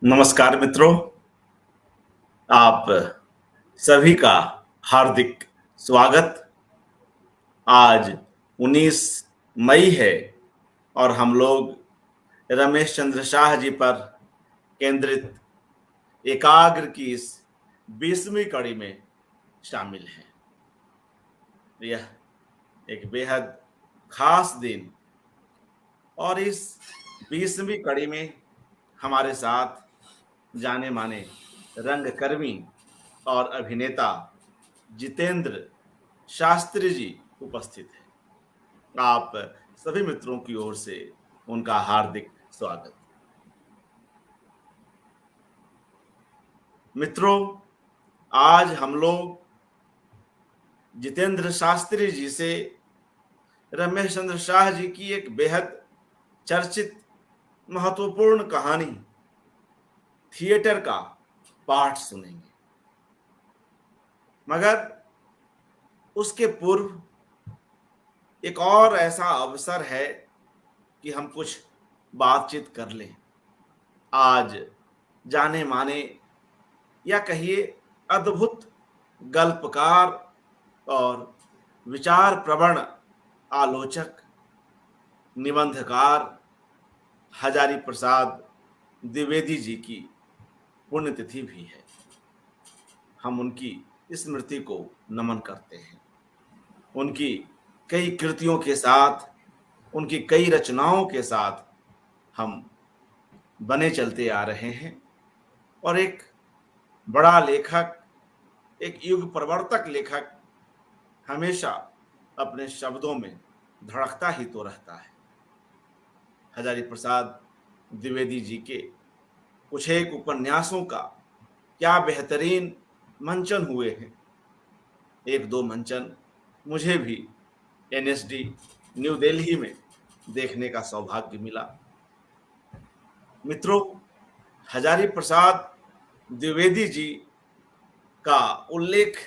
नमस्कार मित्रों, आप सभी का हार्दिक स्वागत। आज 19 मई है और हम लोग रमेश चंद्र शाह जी पर केंद्रित एकाग्र की इस 20वीं कड़ी में शामिल हैं। यह एक बेहद खास दिन और इस 20वीं कड़ी में हमारे साथ जाने माने रंगकर्मी और अभिनेता जितेंद्र शास्त्री जी उपस्थित हैं। आप सभी मित्रों की ओर से उनका हार्दिक स्वागत। मित्रों, आज हम लोग जितेंद्र शास्त्री जी से रमेश चंद्र शाह जी की एक बेहद चर्चित महत्वपूर्ण कहानी थिएटर का पाठ सुनेंगे। मगर उसके पूर्व एक और ऐसा अवसर है कि हम कुछ बातचीत कर लें। आज जाने माने या कहिए अद्भुत गल्पकार और विचार प्रवण आलोचक निबंधकार हजारी प्रसाद द्विवेदी जी की पुण्यतिथि भी है। हम उनकी स्मृति को नमन करते हैं। उनकी कई कृतियों के साथ, उनकी कई रचनाओं के साथ हम बने चलते आ रहे हैं और एक बड़ा लेखक, एक युग प्रवर्तक लेखक हमेशा अपने शब्दों में धड़कता ही तो रहता है। हजारी प्रसाद द्विवेदी जी के कुछ एक उपन्यासों का क्या बेहतरीन मंचन हुए हैं। एक दो मंचन मुझे भी एनएसडी न्यू दिल्ली में देखने का सौभाग्य मिला। मित्रों, हजारी प्रसाद द्विवेदी जी का उल्लेख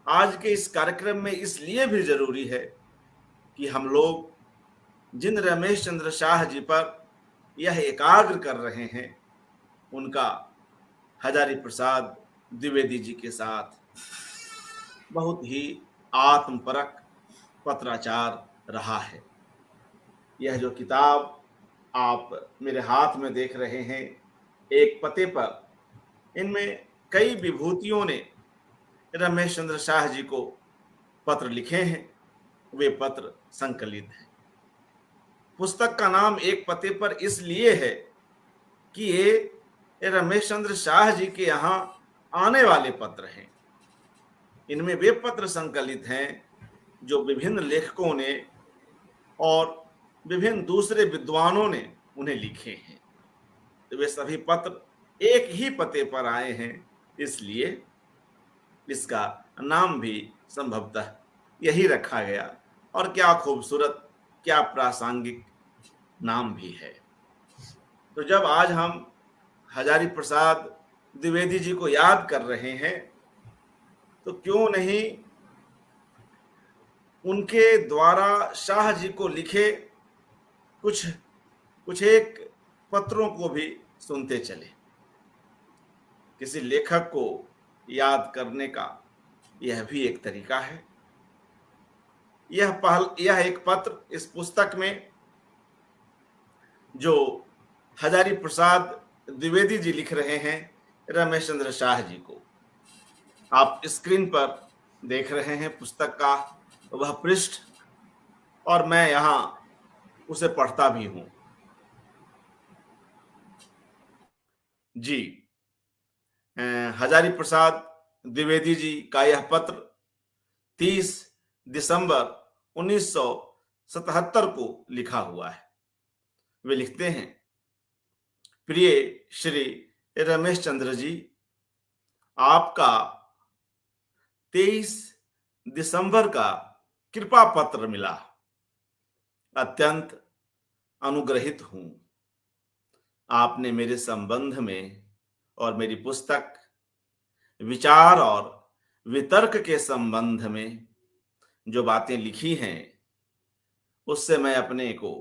आज के इस कार्यक्रम में इसलिए भी जरूरी है कि हम लोग जिन रमेश चंद्र शाह जी पर यह एकाग्र कर रहे हैं, उनका हजारी प्रसाद द्विवेदी जी के साथ बहुत ही आत्मपरक पत्राचार रहा है। यह जो किताब आप मेरे हाथ में देख रहे हैं, एक पते पर, इनमें कई विभूतियों ने रमेश चंद्र शाह जी को पत्र लिखे हैं। वे पत्र संकलित हैं। पुस्तक का नाम एक पते पर इसलिए है कि ये रमेश चंद्र शाह जी के यहाँ आने वाले पत्र हैं। इनमें वे पत्र संकलित हैं जो विभिन्न लेखकों ने और विभिन्न दूसरे विद्वानों ने उन्हें लिखे हैं। तो वे सभी पत्र एक ही पते पर आए हैं, इसलिए इसका नाम भी संभवतः यही रखा गया। और क्या खूबसूरत, क्या प्रासंगिक नाम भी है। तो जब आज हम हजारी प्रसाद द्विवेदी जी को याद कर रहे हैं, तो क्यों नहीं उनके द्वारा शाह जी को लिखे कुछ कुछ एक पत्रों को भी सुनते चले। किसी लेखक को याद करने का यह भी एक तरीका है। यह एक पत्र इस पुस्तक में जो हजारी प्रसाद द्विवेदी जी लिख रहे हैं रमेश चंद्र शाह जी को। आप स्क्रीन पर देख रहे हैं पुस्तक का वह पृष्ठ, और मैं यहां उसे पढ़ता भी हूं। जी, हजारी प्रसाद द्विवेदी जी का यह पत्र 30 दिसंबर 1977 को लिखा हुआ है। वे लिखते हैं, प्रिय श्री रमेश चंद्र जी, आपका 23 दिसंबर का कृपा पत्र मिला। अत्यंत अनुग्रहित हूं। आपने मेरे संबंध में और मेरी पुस्तक विचार और वितर्क के संबंध में जो बातें लिखी हैं, उससे मैं अपने को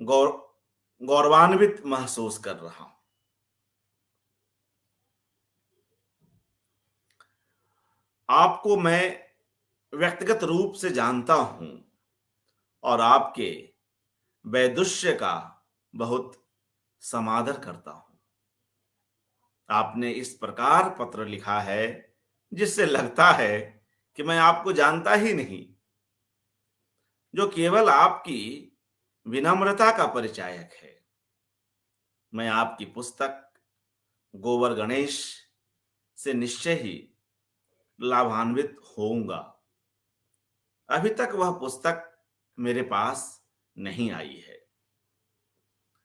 गौरवान्वित महसूस कर रहा हूं। आपको मैं व्यक्तिगत रूप से जानता हूं और आपके वैदुष्य का बहुत समादर करता हूं। आपने इस प्रकार पत्र लिखा है जिससे लगता है कि मैं आपको जानता ही नहीं, जो केवल आपकी विनम्रता का परिचायक है। मैं आपकी पुस्तक गोबर गणेश से निश्चय ही लाभान्वित होऊंगा। अभी तक वह पुस्तक मेरे पास नहीं आई है।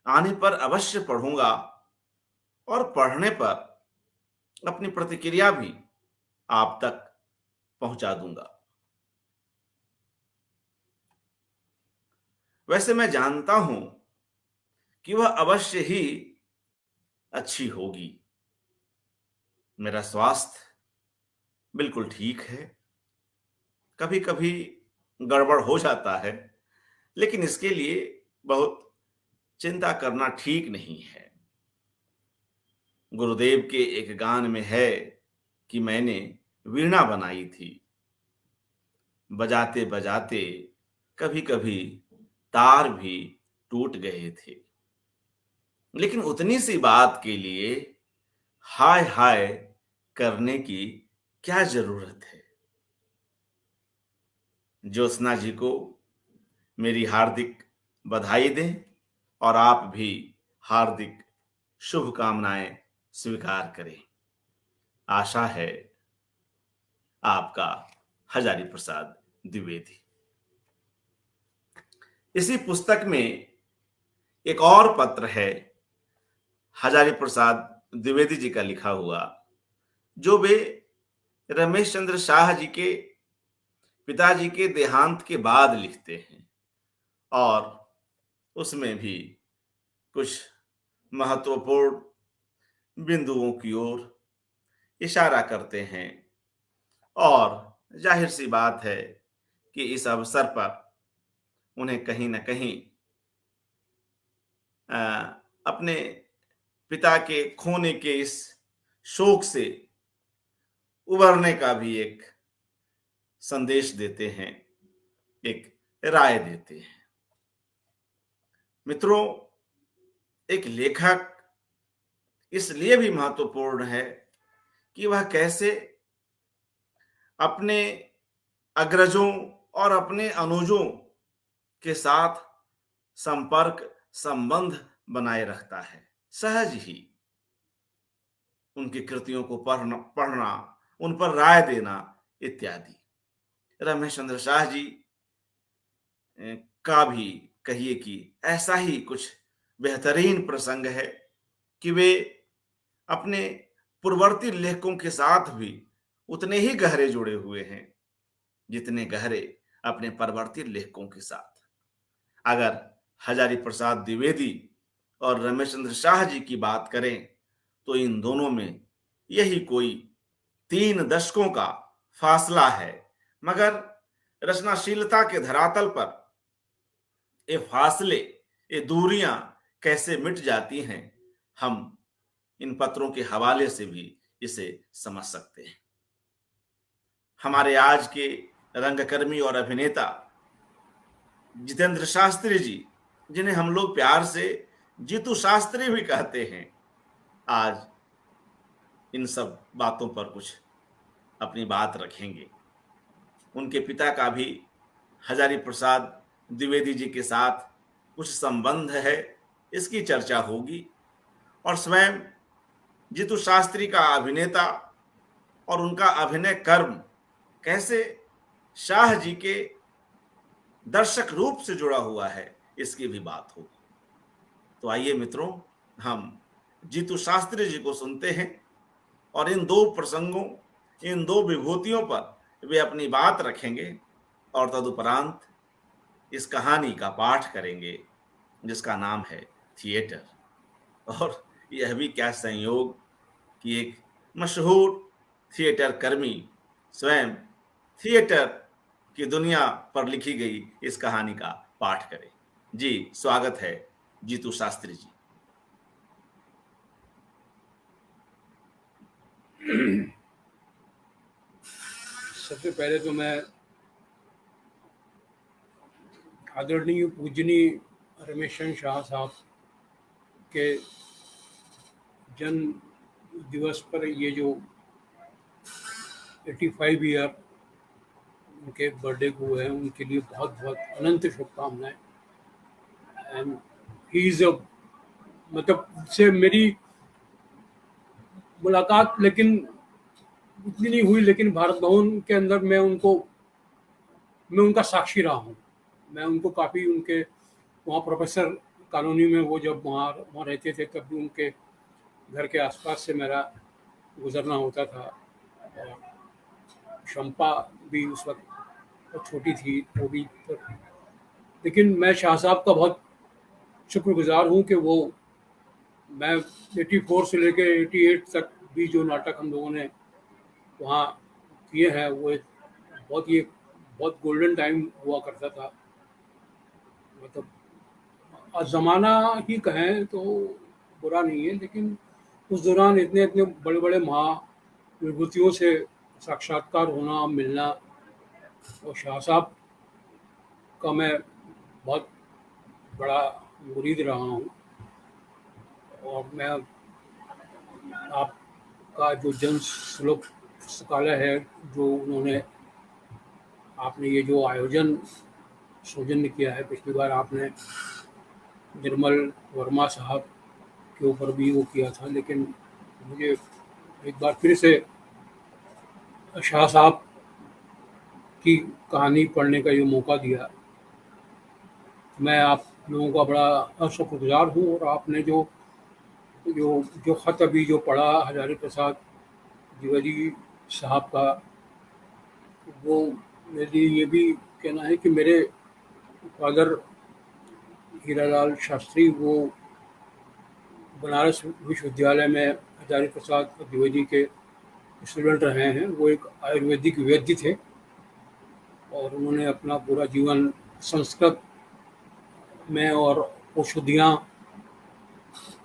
आने पर अवश्य पढ़ूंगा और पढ़ने पर अपनी प्रतिक्रिया भी आप तक पहुंचा दूंगा। वैसे मैं जानता हूं कि वह अवश्य ही अच्छी होगी। मेरा स्वास्थ्य बिल्कुल ठीक है। कभी कभी गड़बड़ हो जाता है, लेकिन इसके लिए बहुत चिंता करना ठीक नहीं है। गुरुदेव के एक गान में है कि मैंने वीणा बनाई थी, बजाते बजाते कभी कभी तार भी टूट गए थे। लेकिन उतनी सी बात के लिए हाय हाय करने की क्या जरूरत है। ज्योत्सना जी को मेरी हार्दिक बधाई दें और आप भी हार्दिक शुभकामनाएं स्वीकार करें। आशा है आपका हजारी प्रसाद द्विवेदी। इसी पुस्तक में एक और पत्र है हजारी प्रसाद द्विवेदी जी का लिखा हुआ, जो वे रमेश चंद्र शाह जी के पिताजी के देहांत के बाद लिखते हैं और उसमें भी कुछ महत्वपूर्ण बिंदुओं की ओर इशारा करते हैं। और जाहिर सी बात है कि इस अवसर पर उन्हें कहीं न कहीं अपने पिता के खोने के इस शोक से उबरने का भी एक संदेश देते हैं, एक राय देते हैं। मित्रों, एक लेखक इसलिए भी महत्वपूर्ण है कि वह कैसे अपने अग्रजों और अपने अनुजों के साथ संपर्क संबंध बनाए रखता है। सहज ही उनकी कृतियों को पढ़ना, उन पर राय देना इत्यादि। रमेश चंद्र शाह जी का भी कहिए कि ऐसा ही कुछ बेहतरीन प्रसंग है कि वे अपने पूर्ववर्ती लेखकों के साथ भी उतने ही गहरे जुड़े हुए हैं जितने गहरे अपने परवर्ती लेखकों के साथ। अगर हजारी प्रसाद द्विवेदी और रमेश चंद्र शाह जी की बात करें तो इन दोनों में यही कोई 3 दशकों का फासला है, मगर रचनाशीलता के धरातल पर ये फासले, ये दूरियां कैसे मिट जाती हैं, हम इन पत्रों के हवाले से भी इसे समझ सकते हैं। हमारे आज के रंगकर्मी और अभिनेता जितेंद्र शास्त्री जी, जिन्हें हम लोग प्यार से जीतू शास्त्री भी कहते हैं, आज इन सब बातों पर कुछ अपनी बात रखेंगे। उनके पिता का भी हजारी प्रसाद द्विवेदी जी के साथ कुछ संबंध है, इसकी चर्चा होगी। और स्वयं जीतू शास्त्री का अभिनेता और उनका अभिनय कर्म कैसे शाह जी के दर्शक रूप से जुड़ा हुआ है, इसकी भी बात होगी। तो आइए मित्रों, हम जीतू शास्त्री जी को सुनते हैं और इन 2 प्रसंगों, इन 2 विभूतियों पर वे अपनी बात रखेंगे और तदुपरांत इस कहानी का पाठ करेंगे जिसका नाम है थिएटर। और यह भी क्या संयोग कि एक मशहूर थिएटर कर्मी स्वयं थिएटर की दुनिया पर लिखी गई इस कहानी का पाठ करें। जी, स्वागत है जीतू शास्त्री जी। सबसे पहले तो मैं आदरणीय पूजनीय रमेश चंद्र शाह साहब के जन्म दिवस पर ये जो 85 ईयर उनके बर्थडे को हुए हैं, उनके लिए बहुत बहुत अनंत शुभकामनाएं। एंड ही इज़ अ मतलब से मेरी मुलाकात लेकिन इतनी नहीं हुई, लेकिन भारत भवन के अंदर मैं उनका साक्षी रहा हूँ। मैं उनको काफ़ी उनके वहाँ प्रोफेसर कॉलोनी में वो जब वहाँ रहते थे, तब भी उनके घर के आसपास से मेरा गुजरना होता था। और शंपा भी उस वक्त छोटी थी, वो भी। लेकिन मैं शाह साहब का बहुत शुक्रगुजार हूँ कि वो मैं 84 से लेकर 88 तक भी जो नाटक हम लोगों ने वहाँ किए हैं, वो एक बहुत गोल्डन टाइम हुआ करता था। मतलब ज़माना ही कहें तो बुरा नहीं है, लेकिन उस दौरान इतने इतने बड़े बड़े महाविभूतियों से साक्षात्कार होना, मिलना, और शाह साहब का मैं बहुत बड़ा मुरीद रहा हूँ। और मैं आपका जो जन सुलभ पुस्तकालय है, जो आपने ये जो सौजन्य किया है, पिछली बार आपने निर्मल वर्मा साहब के ऊपर भी वो किया था, लेकिन मुझे एक बार फिर से शाह साहब की कहानी पढ़ने का ये मौका दिया। मैं आप लोगों का बड़ा शुक्रगुजार हूँ। और आपने जो जो जो ख़त अभी जो पढ़ा हजारी प्रसाद द्विवेदी साहब का, वो मेरे लिए ये भी कहना है कि मेरे फादर हीरालाल शास्त्री वो बनारस विश्वविद्यालय में हजारी प्रसाद द्विवेदी के स्टूडेंट रहे हैं। वो एक आयुर्वेदिक वैद्य थे और उन्होंने अपना पूरा जीवन संस्कृत में और औषधियाँ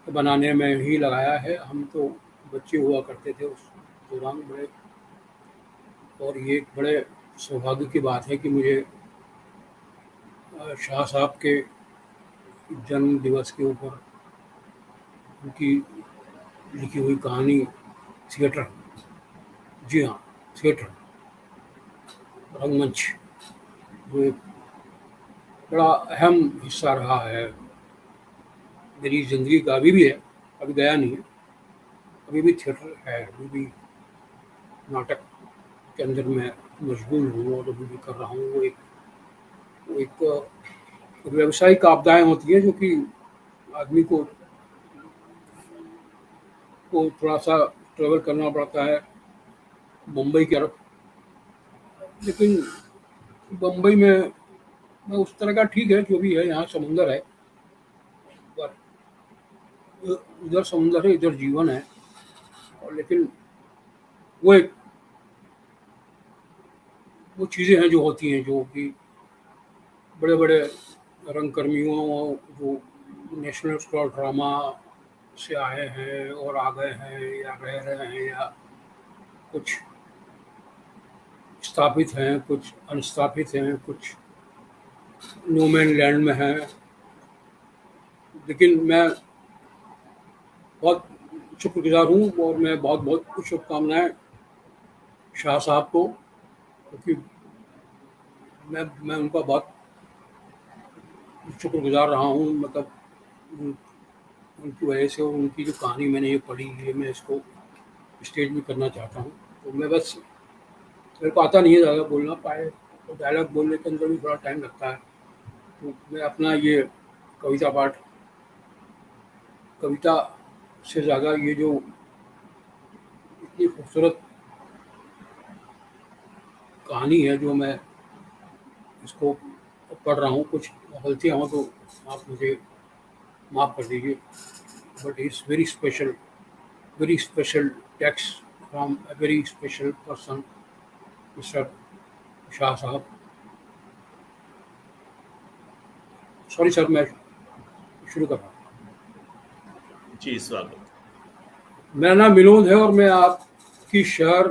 बनाने में ही लगाया है। हम तो बच्चे हुआ करते थे उस दौरान बड़े, और ये एक बड़े सौभाग्य की बात है कि मुझे शाह साहब के जन्म दिवस के ऊपर उनकी लिखी हुई कहानी थिएटर, जी हाँ थिएटर, रंगमंच, जो एक बड़ा अहम हिस्सा रहा है मेरी ज़िंदगी का, अभी भी है, अभी गया नहीं है, अभी भी थिएटर है, अभी भी नाटक के अंदर मैं मशगूल हूँ और अभी भी कर रहा हूँ। वो एक व्यावसायिक आपदाएं होती हैं जो कि आदमी को थोड़ा सा ट्रेवल करना पड़ता है मुंबई की तरफ, लेकिन बम्बई में उस तरह का ठीक है, जो भी है, यहाँ समुंदर है, पर इधर समुंदर है, इधर जीवन है। और लेकिन वो चीज़ें हैं जो होती हैं, जो कि बड़े बड़े रंगकर्मियों जो नेशनल स्कॉल ड्रामा से आए हैं और आ गए हैं या रह रहे हैं, या कुछ स्थापित हैं, कुछ अनस्थापित हैं, कुछ नो मैन लैंड में हैं। लेकिन मैं बहुत शुक्रगुजार हूँ और मैं बहुत बहुत शुभकामनाएं शाह साहब को, क्योंकि मैं उनका बहुत शुक्रगुजार रहा हूँ। मतलब उनकी वजह से, और उनकी जो कहानी मैंने ये पढ़ी है, मैं इसको स्टेज में करना चाहता हूँ। तो मैं बस, मेरे को आता नहीं है ज़्यादा बोलना, पाए तो डायलॉग बोलने के अंदर भी थोड़ा टाइम लगता है। तो मैं अपना ये कविता पाठ, कविता से ज़्यादा ये जो इतनी खूबसूरत कहानी है, जो मैं इसको पढ़ रहा हूँ, कुछ गलतियाँ हों तो आप मुझे माफ़ कर दीजिए, but it's very special text from a very special person, mister Shah साहब। सॉरी सर, मैं शुरू कर रहा हूँ। जी, स्वागत। मेरा नाम विनोद है और मैं आपकी शहर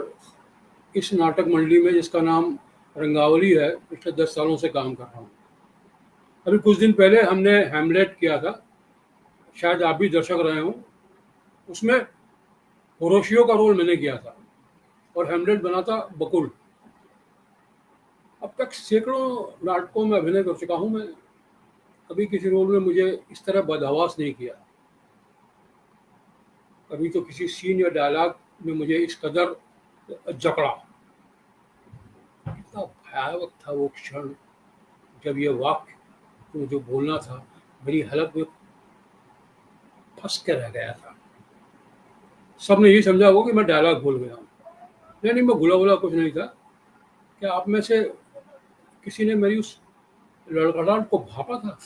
इस नाटक मंडली में जिसका नाम रंगावली है पिछले 10 सालों से काम कर रहा हूँ। अभी कुछ दिन पहले हमने हैमलेट किया था, शायद आप भी दर्शक रहे हों। उसमें होरोशियो का रोल मैंने किया था और हैमलेट बना था बकुल। अब तक सैकड़ों नाटकों में अभिनय कर चुका हूँ मैं, कभी किसी रोल में मुझे इस तरह बदहवास नहीं किया। कभी तो किसी सीन या डायलॉग में मुझे इस कदर जकड़ा। कितना भयावह था वो क्षण जब ये वाक्य तो जो बोलना था मेरी हलक में फंस के रह गया था। सबने ये समझा होगा कि मैं डायलॉग भूल गया हूँ। नहीं, मैं भूला भूला कुछ नहीं था। क्या आप में से किसी ने मेरी उस लड़खड़ाहट को भापा था?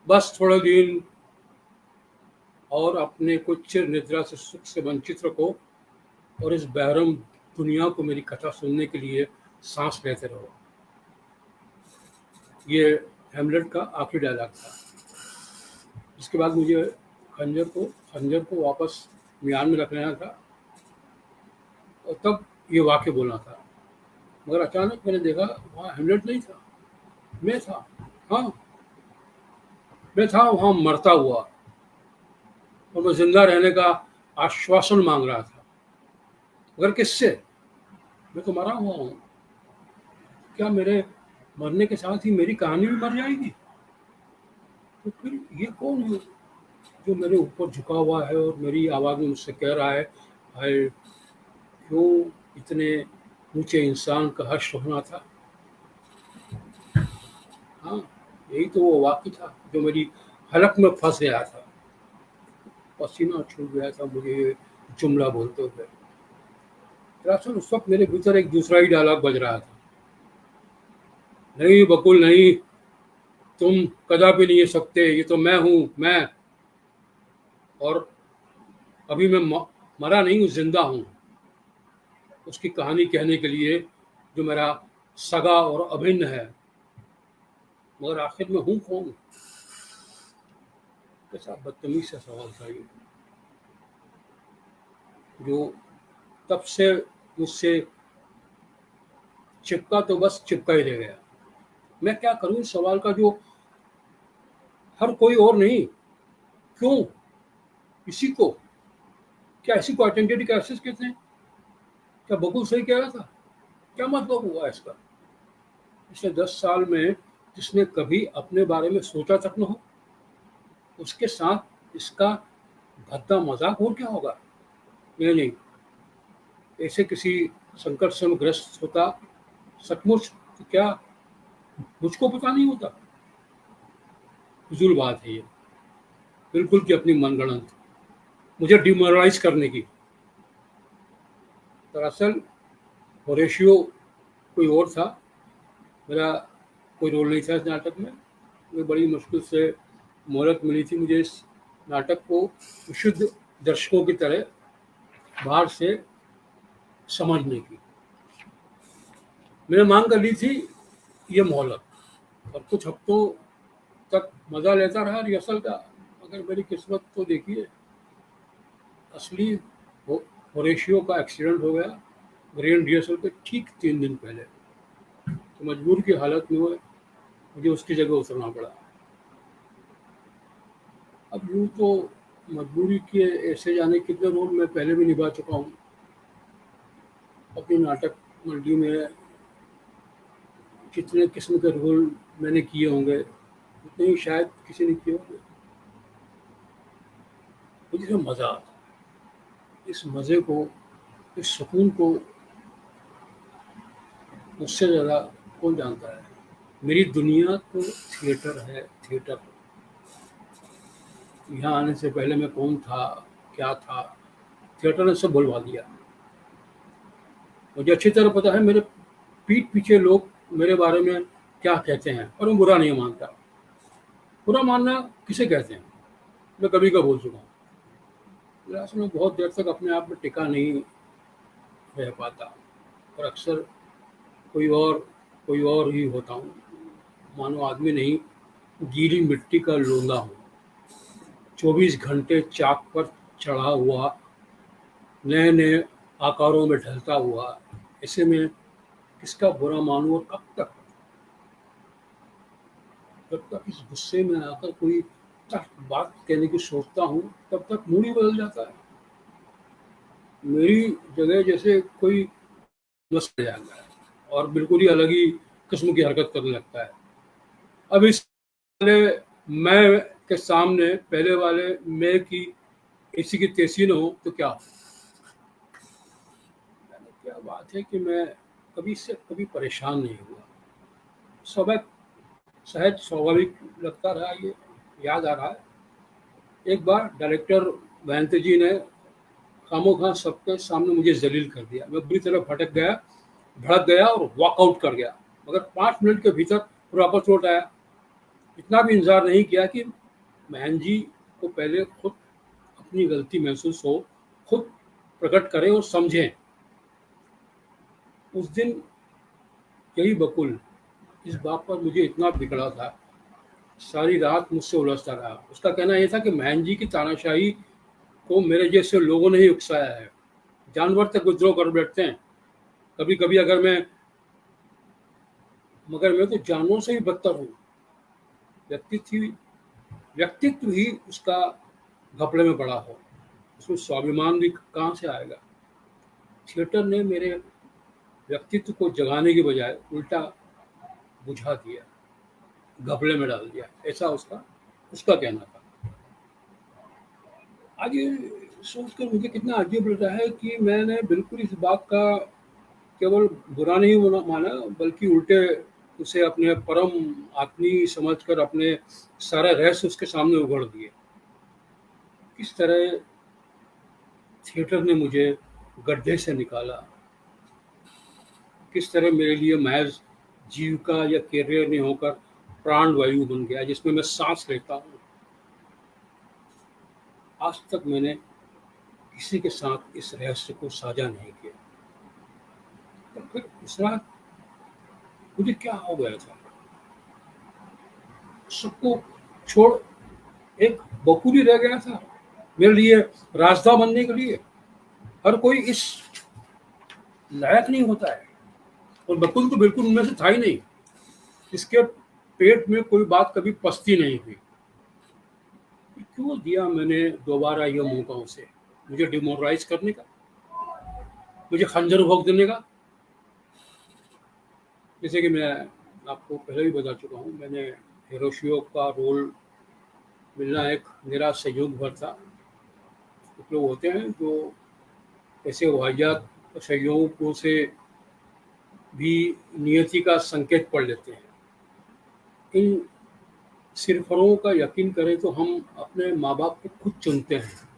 बस थोड़े दिन और अपने को चिर निद्रा से सुख से वंचित रखो और इस बेरहम दुनिया को मेरी कथा सुनने के लिए सांस लेते रहो। ये हैमलेट का आखिरी डायलॉग था। इसके बाद मुझे खंजर को वापस म्यान में रख लेना था और तब ये वाक्य बोलना था। मगर अचानक मैंने देखा वहाँ हैमलेट नहीं था, मैं था। हाँ, मैं था वहाँ मरता हुआ और मैं जिंदा रहने का आश्वासन मांग रहा था। मगर किससे? मैं तो मरा हुआ हूँ। क्या मेरे मरने के साथ ही मेरी कहानी भी मर जाएगी? तो फिर ये कौन है जो मेरे ऊपर झुका हुआ है और मेरी आवाज़ में मुझसे कह रहा है, हाय क्यों इतने ऊंचे इंसान का हश्र होना था? हाँ, यही तो वो वाक्य था जो मेरी हलक में फंस गया था। पसीना छूट गया था मुझे ये जुमला बोलते हुए। दरअसल उस वक्त मेरे भीतर एक दूसरा ही डायलॉग बज रहा था, नहीं बकुल नहीं, तुम कदापि नहीं हो सकते, ये तो मैं हूँ, मैं। और अभी मैं मरा नहीं हूँ, जिंदा हूँ उसकी कहानी कहने के लिए जो मेरा सगा और अभिन्न है। मगर आखिर में हूँ कौन? कैसा बदतमीज सा सवाल था ये, जो तब से मुझसे चिपका तो बस चिपका ही रह गया। मैं क्या करूं इस सवाल का जो हर कोई और नहीं, क्यों इसी को, क्या इसी को आइडेंटिटी क्राइसिस कहते हैं? क्या बकुल सही कह रहा था? क्या मतलब हुआ इसका? पिछले 10 साल में जिसने कभी अपने बारे में सोचा तक न हो, उसके साथ इसका भद्दा मजाक और क्या होगा? नहीं, ऐसे किसी संकट से मैं ग्रस्त होता सचमुच तो क्या मुझको पता नहीं होता? फिजूल बात है ये, बिल्कुल की अपनी मनगढ़ंत, मुझे डिमोरलाइज करने की। दरअसल होरेशियो कोई और था, मेरा कोई रोल नहीं था इस नाटक में। मैं बड़ी मुश्किल से मोहलत मिली थी मुझे इस नाटक को विशुद्ध दर्शकों की तरह बाहर से समझने की। मैंने मांग कर ली थी ये मोहलत और कुछ हफ्तों तक मज़ा लेता रहा रिहर्सल का। मगर मेरी किस्मत तो देखिए, असली होरेशियो का एक्सीडेंट हो गया ग्रैंड रिहर्सल के ठीक 3 दिन पहले। तो मजबूर की हालत में मुझे उसकी जगह उतरना पड़ा। अब यूँ तो मजबूरी के ऐसे जाने कितने रोल मैं पहले भी निभा चुका हूँ अपनी नाटक मंडली में। कितने किस्म के रोल मैंने किए होंगे, उतने ही शायद किसी ने किए होंगे। मुझे जो मज़ा आता, इस मज़े को, इस सुकून को मुझसे ज़्यादा कौन जानता है? मेरी दुनिया तो थिएटर है, थिएटर। यहाँ आने से पहले मैं कौन था, क्या था, थिएटर ने सब भुलवा दिया। मुझे अच्छी तरह पता है मेरे पीठ पीछे लोग मेरे बारे में क्या कहते हैं और मैं बुरा नहीं मानता। बुरा मानना किसे कहते हैं मैं कभी का बोल चुका हूँ। दरअसल मैं बहुत देर तक अपने आप में टिका नहीं रह पाता और अक्सर कोई और ही होता हूँ, मानो आदमी नहीं, गीली मिट्टी का लोंदा हूँ, 24 घंटे चाक पर चढ़ा हुआ नए नए आकारों में ढलता हुआ, ऐसे में किसका बुरा मानूं और कब तक? जब तक इस गुस्से में आकर कोई सख्त बात कहने की सोचता हूँ, तब तक मूड ही बदल जाता है। मेरी जगह जैसे कोई मस्त जाता है और बिल्कुल ही अलग ही किस्म की हरकत करने लगता है। अब इस वाले मैं के सामने पहले वाले मैं की ऐसी की तैसी न हो तो क्या हो? क्या बात है कि मैं कभी इससे कभी परेशान नहीं हुआ। स्वाभाविक सहज स्वाभाविक लगता रहा ये, याद आ रहा है। एक बार डायरेक्टर बहंते जी ने खामोखा सबके सामने मुझे जलील कर दिया। मैं बुरी तरह भड़क गया और वॉकआउट कर गया। मगर 5 मिनट के भीतर फिर वापस लौट आया। इतना भी इंतजार नहीं किया कि बहन जी को पहले खुद अपनी गलती महसूस हो, खुद प्रकट करें और समझें। उस दिन यही बकुल इस बात पर मुझे इतना बिगड़ा था, सारी रात मुझसे उलझता रहा। उसका कहना यह था कि बहन जी की तानाशाही को मेरे जैसे लोगों ने ही उकसाया है। जानवर तक विद्रोह कर बैठते हैं कभी कभी। मगर मैं तो जानवरों से भी बदतर हूँ। व्यक्तित्व व्यक्तित्व ही उसका घपले में पड़ा हो, उसमें स्वाभिमान भी कहाँ से आएगा? थिएटर ने मेरे व्यक्तित्व को जगाने की बजाय उल्टा बुझा दिया, घपले में डाल दिया, ऐसा उसका उसका कहना था। आज ये सोचकर मुझे कितना अजीब लग रहा है कि मैंने बिल्कुल इस बात का केवल बुरा नहीं माना, बल्कि उल्टे उसे अपने परम आत्मी समझकर अपने सारे रहस्य उसके सामने उगड़ दिए। किस तरह थिएटर ने मुझे गड्ढे से निकाला, किस तरह मेरे लिए महज जीविका या कैरियर नहीं होकर प्राण वायु बन गया जिसमें मैं सांस लेता हूँ। आज तक मैंने किसी के साथ इस रहस्य को साझा नहीं किया। तो फिर उस रात मुझे क्या हो गया था? सबको छोड़ एक बकुल ही रह गया था मेरे लिए, रास्ता बनने के लिए। हर कोई इस लायक नहीं होता है, और बकुल तो बिल्कुल उनमें से था ही नहीं। इसके पेट में कोई बात कभी पसती नहीं हुई। क्यों दिया मैंने दोबारा यह मौका उसे, मुझे डिमोरलाइज करने का, मुझे खंजर भोंक देने का? जैसे कि मैं आपको पहले भी बता चुका हूँ, मैंने हिरोशियो का रोल मिलना एक मेरा संयोग भर था। कुछ लोग होते हैं जो ऐसे वाहियात संयोगों से भी नियति का संकेत पढ़ लेते हैं। इन सिरफरों का यकीन करें तो हम अपने माँ बाप को खुद चुनते हैं।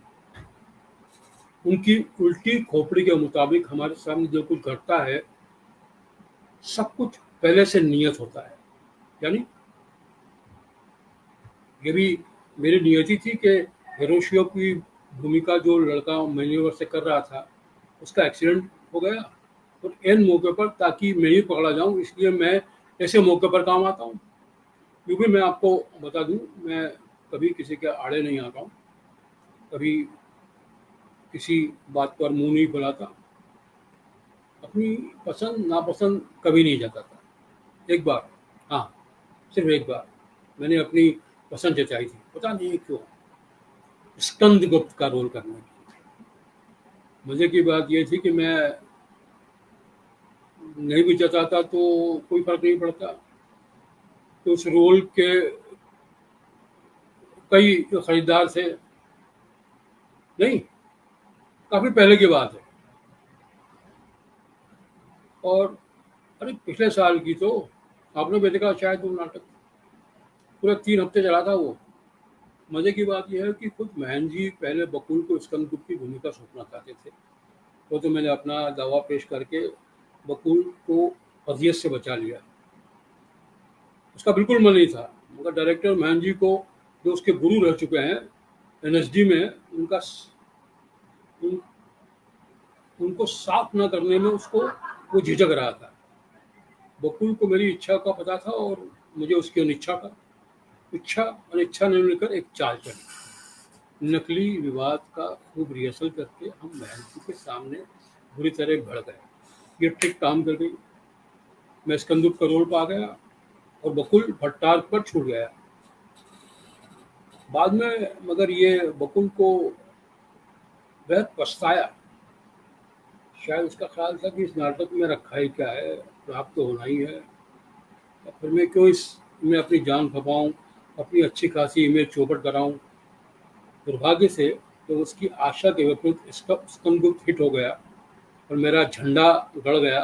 उनकी उल्टी खोपड़ी के मुताबिक हमारे सामने जो कुछ घटता है, सब कुछ पहले से नियत होता है। यानी ये भी मेरी नियति थी कि हिरोशियो की भूमिका जो लड़का मैन्यूवर से कर रहा था, उसका एक्सीडेंट हो गया और एन मौके पर, ताकि मैं ही पकड़ा जाऊं, इसलिए मैं ऐसे मौके पर काम आता हूँ। क्योंकि मैं आपको बता दूं, मैं कभी किसी के आड़े नहीं आता हूँ, कभी किसी बात पर मुंह नहीं फुलाता, अपनी पसंद नापसंद कभी नहीं जताता। एक बार, हाँ, सिर्फ एक बार मैंने अपनी पसंद जताई थी, पता नहीं क्यों, स्कंदगुप्त का रोल करने की। मजे की बात यह थी कि मैं नहीं भी जताता तो कोई फर्क नहीं पड़ता। तो उस रोल के कई जो खरीदार थे, नहीं, काफी पहले की बात है, और अरे पिछले साल की, तो आपने भी देखा शायद वो नाटक पूरे 3 हफ्ते चला था वो। मजे की बात यह है कि खुद महन जी पहले बकुल को स्कंदगुप्त की भूमिका सौंपना चाहते थे। तो मैंने अपना दावा पेश करके बकुल को अजियत से बचा लिया। उसका बिल्कुल मन नहीं था, मगर डायरेक्टर महन जी को, जो उसके गुरु रह चुके हैं एनएसडी में, उन, उनको साफ न करने में उसको वो झिझक रहा था। बकुल को मेरी इच्छा का पता था और मुझे उसकी अनिच्छा का। इच्छा अनिच्छा ने मिलकर एक चाल चली। नकली विवाद का खूब रिहर्सल करके हम महंती के सामने बुरी तरह भड़ गए। ये ट्रिक काम कर गई, मैं स्कंदुक का रोल पा गया और बकुल भट्टार पर छूट गया। बाद में मगर ये बकुल को वह पछताया। शायद उसका ख्याल था कि इस नाटक में रखा ही क्या है, प्राप्त तो होना ही है, फिर मैं क्यों इसमें अपनी जान खपाऊं, अपनी अच्छी खासी इमेज चौपट कराऊं। दुर्भाग्य से तो उसकी आशा के विपरीत इसका स्कंदगुप्त हिट हो गया और मेरा झंडा गड़ गया।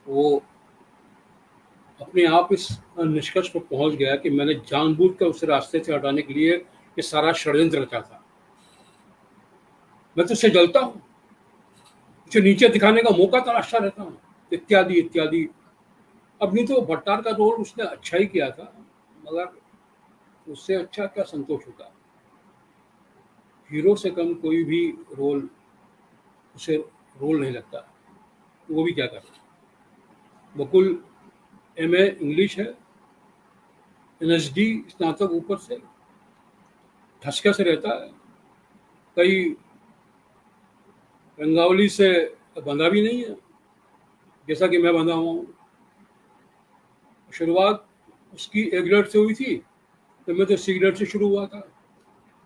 वो अपने आप इस निष्कर्ष पर पहुंच गया कि मैंने जानबूझकर उस रास्ते से हटाने के लिए ये सारा षड्यंत्र रचा था। मैं तो उससे जलता हूँ, उसे नीचे दिखाने का मौका तलाशता रहता हूँ, इत्यादि इत्यादि। अब नहीं तो भट्टार का रोल उसने अच्छा ही किया था, मगर उससे अच्छा क्या संतोष होता। हीरो से कम कोई भी रोल उसे रोल नहीं लगता, तो वो भी क्या करे। बकुल MA इंग्लिश है, NSD स्नातक ऊपर से, ठसका से रहता है, कई रंगावली से बंधा भी नहीं है जैसा कि मैं बंधा हुआ हूँ। शुरुआत उसकी एगलेट से हुई थी, तो मैं तो सिगरेट से शुरू हुआ था।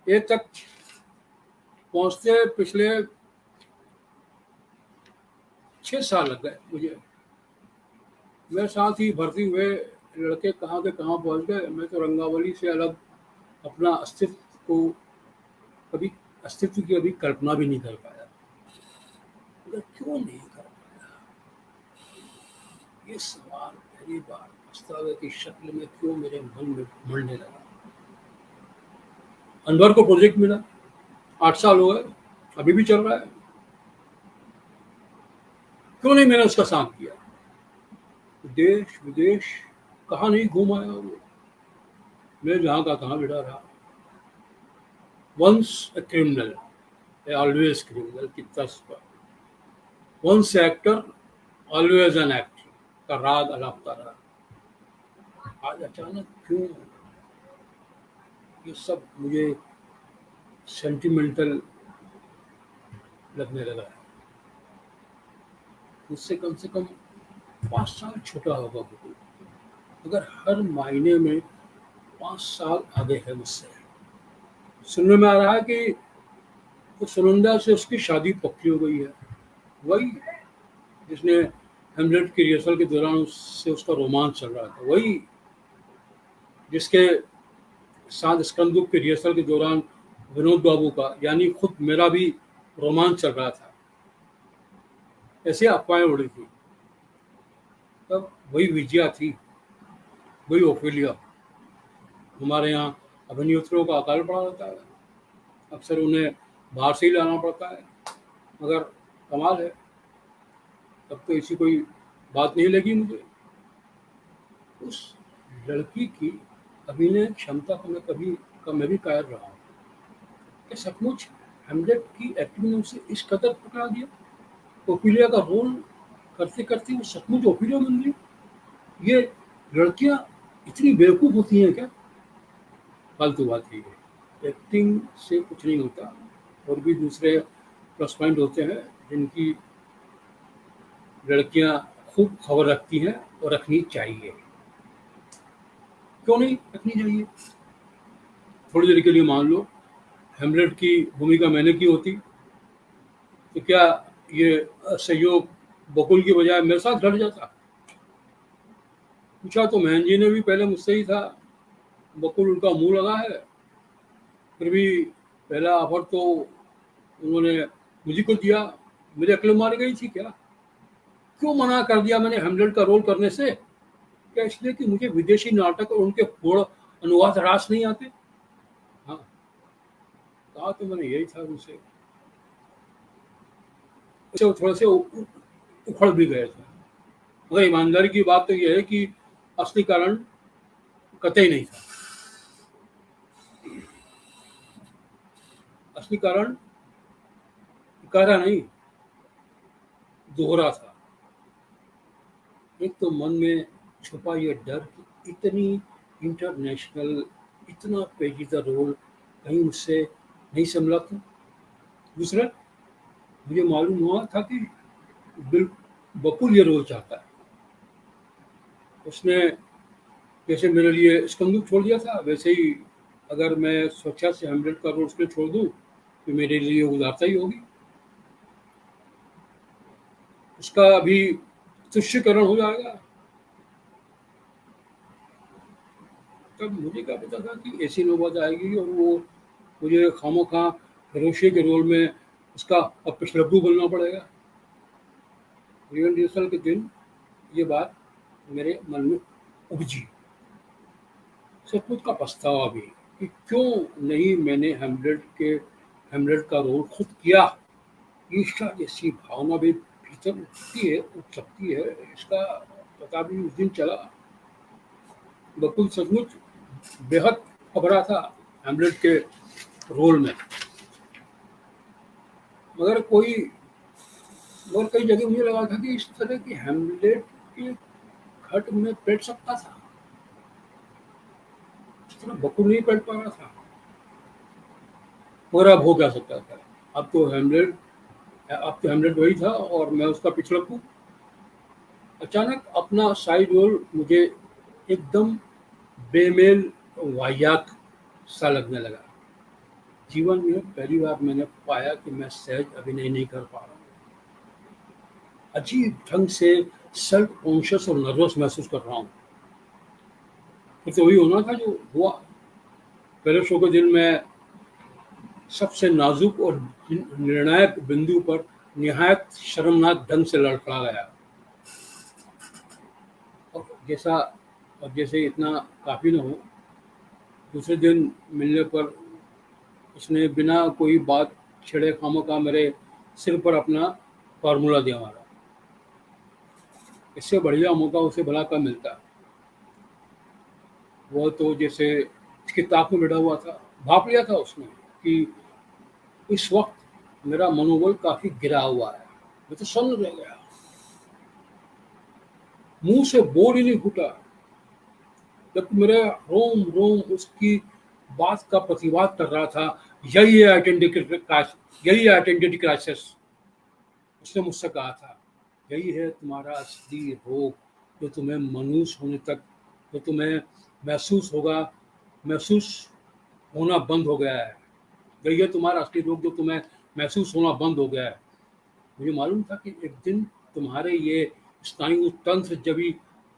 ए तक पहुंचते पिछले 6 साल लग गए मुझे। मेरे साथ ही भर्ती हुए लड़के कहाँ के कहाँ पहुंच गए। मैं तो रंगावली से अलग अपना अस्तित्व की अभी कल्पना भी नहीं कर पाया। क्यों नहीं कर पाया, ये सवाल पहली बार पछतावे की शक्ल में क्यों मेरे मन में उमड़ने लगा। अनवर को प्रोजेक्ट मिला, 8 साल हो गए, अभी भी चल रहा है। क्यों नहीं मैंने उसका साथ किया। देश विदेश कहाँ नहीं घूम आया वो, मैं जहाँ का कहाँ बिठा रहा। Once a criminal, always criminal की तर्ज पर, once actor always an actor का राग अलापता रहा। आज अचानक क्यों ये सब मुझे सेंटिमेंटल लगने लगा है। मुझसे कम से कम 5 साल छोटा होगा बकुल, मगर हर मायने में 5 साल आगे है मुझसे। सुनने में आ रहा है कि तो सुनंदा से उसकी शादी पक्की हो गई है, वही जिसने हेमलेट की रिहर्सल के दौरान उससे उसका रोमांच चल रहा था, वही जिसके साथ स्कंदुक की रिहर्सल के दौरान विनोद बाबू का यानी खुद मेरा भी रोमांच चल रहा था। ऐसे अफवाहें उड़ी थी। तब वही विजया थी, वही ओफेलिया। हमारे यहाँ अभिनेत्रियों का अकाल पड़ा रहता है, अक्सर उन्हें बाहर से ही लाना पड़ता है, मगर कमाल है, तब तो ऐसी कोई बात नहीं लगी मुझे। उस लड़की की अभिनय क्षमता को मैं भी कायर रहा हूँ। क्या सचमुच हेमलेट की एक्टिंग ने उसे इस कदर पकड़ा दिया? ओफेलिया का रोल करते करते वो सचमुच ओफेलिया बन गई। ये लड़कियां इतनी बेवकूफ होती हैं क्या? फालतू बात है ये, एक्टिंग से कुछ नहीं होता, और भी दूसरे प्लस पॉइंट होते हैं जिनकी लड़कियां खूब खबर रखती हैं और रखनी चाहिए। क्यों नहीं रखनी चाहिए? थोड़ी देर के लिए मान लो हेमलेट की भूमिका मैंने की होती, तो क्या ये सहयोग बकुल की बजाय मेरे साथ घट जाता? पूछा तो महन जी ने भी पहले मुझसे ही था, बकुल उनका मुंह लगा है, फिर भी पहला ऑफर तो उन्होंने मुझे को दिया। मेरी अक्ल मार गई थी क्या? क्यों मना कर दिया मैंने हेमलेट का रोल करने से? क्या इसलिए कि मुझे विदेशी नाटक और उनके पूर्ण अनुवाद रास नहीं आते? हाँ, कहा तो मैंने यही था उनसे। थोड़े से उखड़ भी गए थे, मगर ईमानदारी की बात तो यह है कि असली कारण कतई नहीं था। असली कारण गहरा नहीं, दोहरा था। एक तो मन में छुपा ये डर कि इतनी इंटरनेशनल, इतना पेचीदा रोल कहीं मुझसे नहीं संभला था। दूसरा, मुझे मालूम हुआ था कि बिल बकुल ये रोल चाहता है। उसने जैसे मेरे लिए स्कंदूक छोड़ दिया था, वैसे ही अगर मैं स्वेच्छा से हेमलेट का रोल उसके लिए छोड़ दूँ तो मेरे लिए उदारता ही होगी। उसका अभी तुष्यकरण हो जाएगा। तब मुझे क्या पता था कि ऐसी नौबत आएगी और वो मुझे खामोखा हिरोशिया के रोल में उसका अब पिछलग्गू बनना पड़ेगा। रिहर्सल के दिन ये बात मेरे मन में उपजी। सचमुच का पछतावा भी कि क्यों नहीं मैंने हेमलेट का रोल खुद किया। ईर्ष्या जैसी भावना भी भीतर उठ सकती है, इसका पता भी उस दिन चला। बकुल सचमुच बेहद घबरा था हेमलेट के रोल में। मगर कोई और कई जगह मुझे लगा था कि इस तरह की हेमलेट के घट में बैठ सकता था, इस तरह बकुल नहीं बैठ पा रहा था। मगर अब हो क्या सकता था। अब तो हेमलेट वही था और मैं उसका पिछड़क हूँ। अचानक अपना साइड रोल मुझे एकदम बेमेल वाहियात सा लगने लगा। जीवन में पहली बार मैंने पाया कि मैं सहज अभिनय नहीं कर पा रहा हूँ। अजीब ढंग से सेल्फ कॉन्शियस और नर्वस महसूस कर रहा हूँ। तो वही होना था जो हुआ। पहले शो के दिन मैं सबसे नाजुक और निर्णायक बिंदु पर निहायत शर्मनाक ढंग से लड़खड़ा गया। और जैसे इतना काफ़ी न हो, दूसरे दिन मिलने पर उसने बिना कोई बात छेड़े खामोखा मेरे सिर पर अपना फार्मूला दिया मारा। इससे बढ़िया मौका उसे भला कब मिलता। वो तो जैसे किताब में बैठा हुआ था। भाप लिया था उसने कि इस वक्त मेरा मनोबल काफी गिरा हुआ है। मैं तो सन्न रह गया, मुंह से बोल ही नहीं फूटा जब मेरा रोम रोम उसकी बात का प्रतिवाद कर रहा था। यही है आइडेंटिटी क्राइसिस। उसने मुझसे कहा था, यही है तुम्हारा असली रोग, जो तुम्हें मनुष्य होने तक, जो तुम्हें महसूस होगा महसूस होना बंद हो गया है। यही है तुम्हारा असली रोग, जो तुम्हें महसूस होना बंद हो गया है। मुझे मालूम था कि एक दिन तुम्हारे ये स्नायु तंत्र जब भी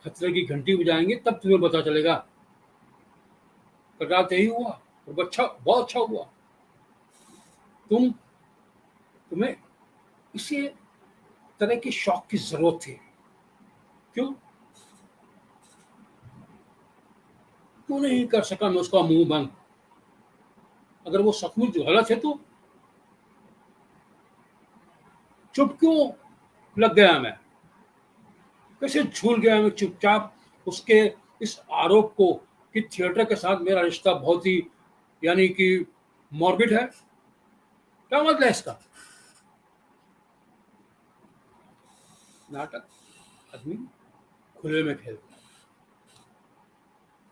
खतरे की घंटी बजाएंगे तब तुम्हें पता चलेगा। कल रात यही हुआ और बहुत अच्छा हुआ। तुम्हें इसी तरह की शौक की जरूरत थी। क्यों क्यों नहीं कर सका मैं उसका मुंह बंद। अगर वो सचमुच गलत है तो चुप क्यों लग गया मैं। कैसे झूल गया मैं चुपचाप उसके इस आरोप को कि थिएटर के साथ मेरा रिश्ता बहुत ही यानी कि मॉर्बिड है। क्या मतलब है इसका। नाटक आदमी खुले में खेलता है।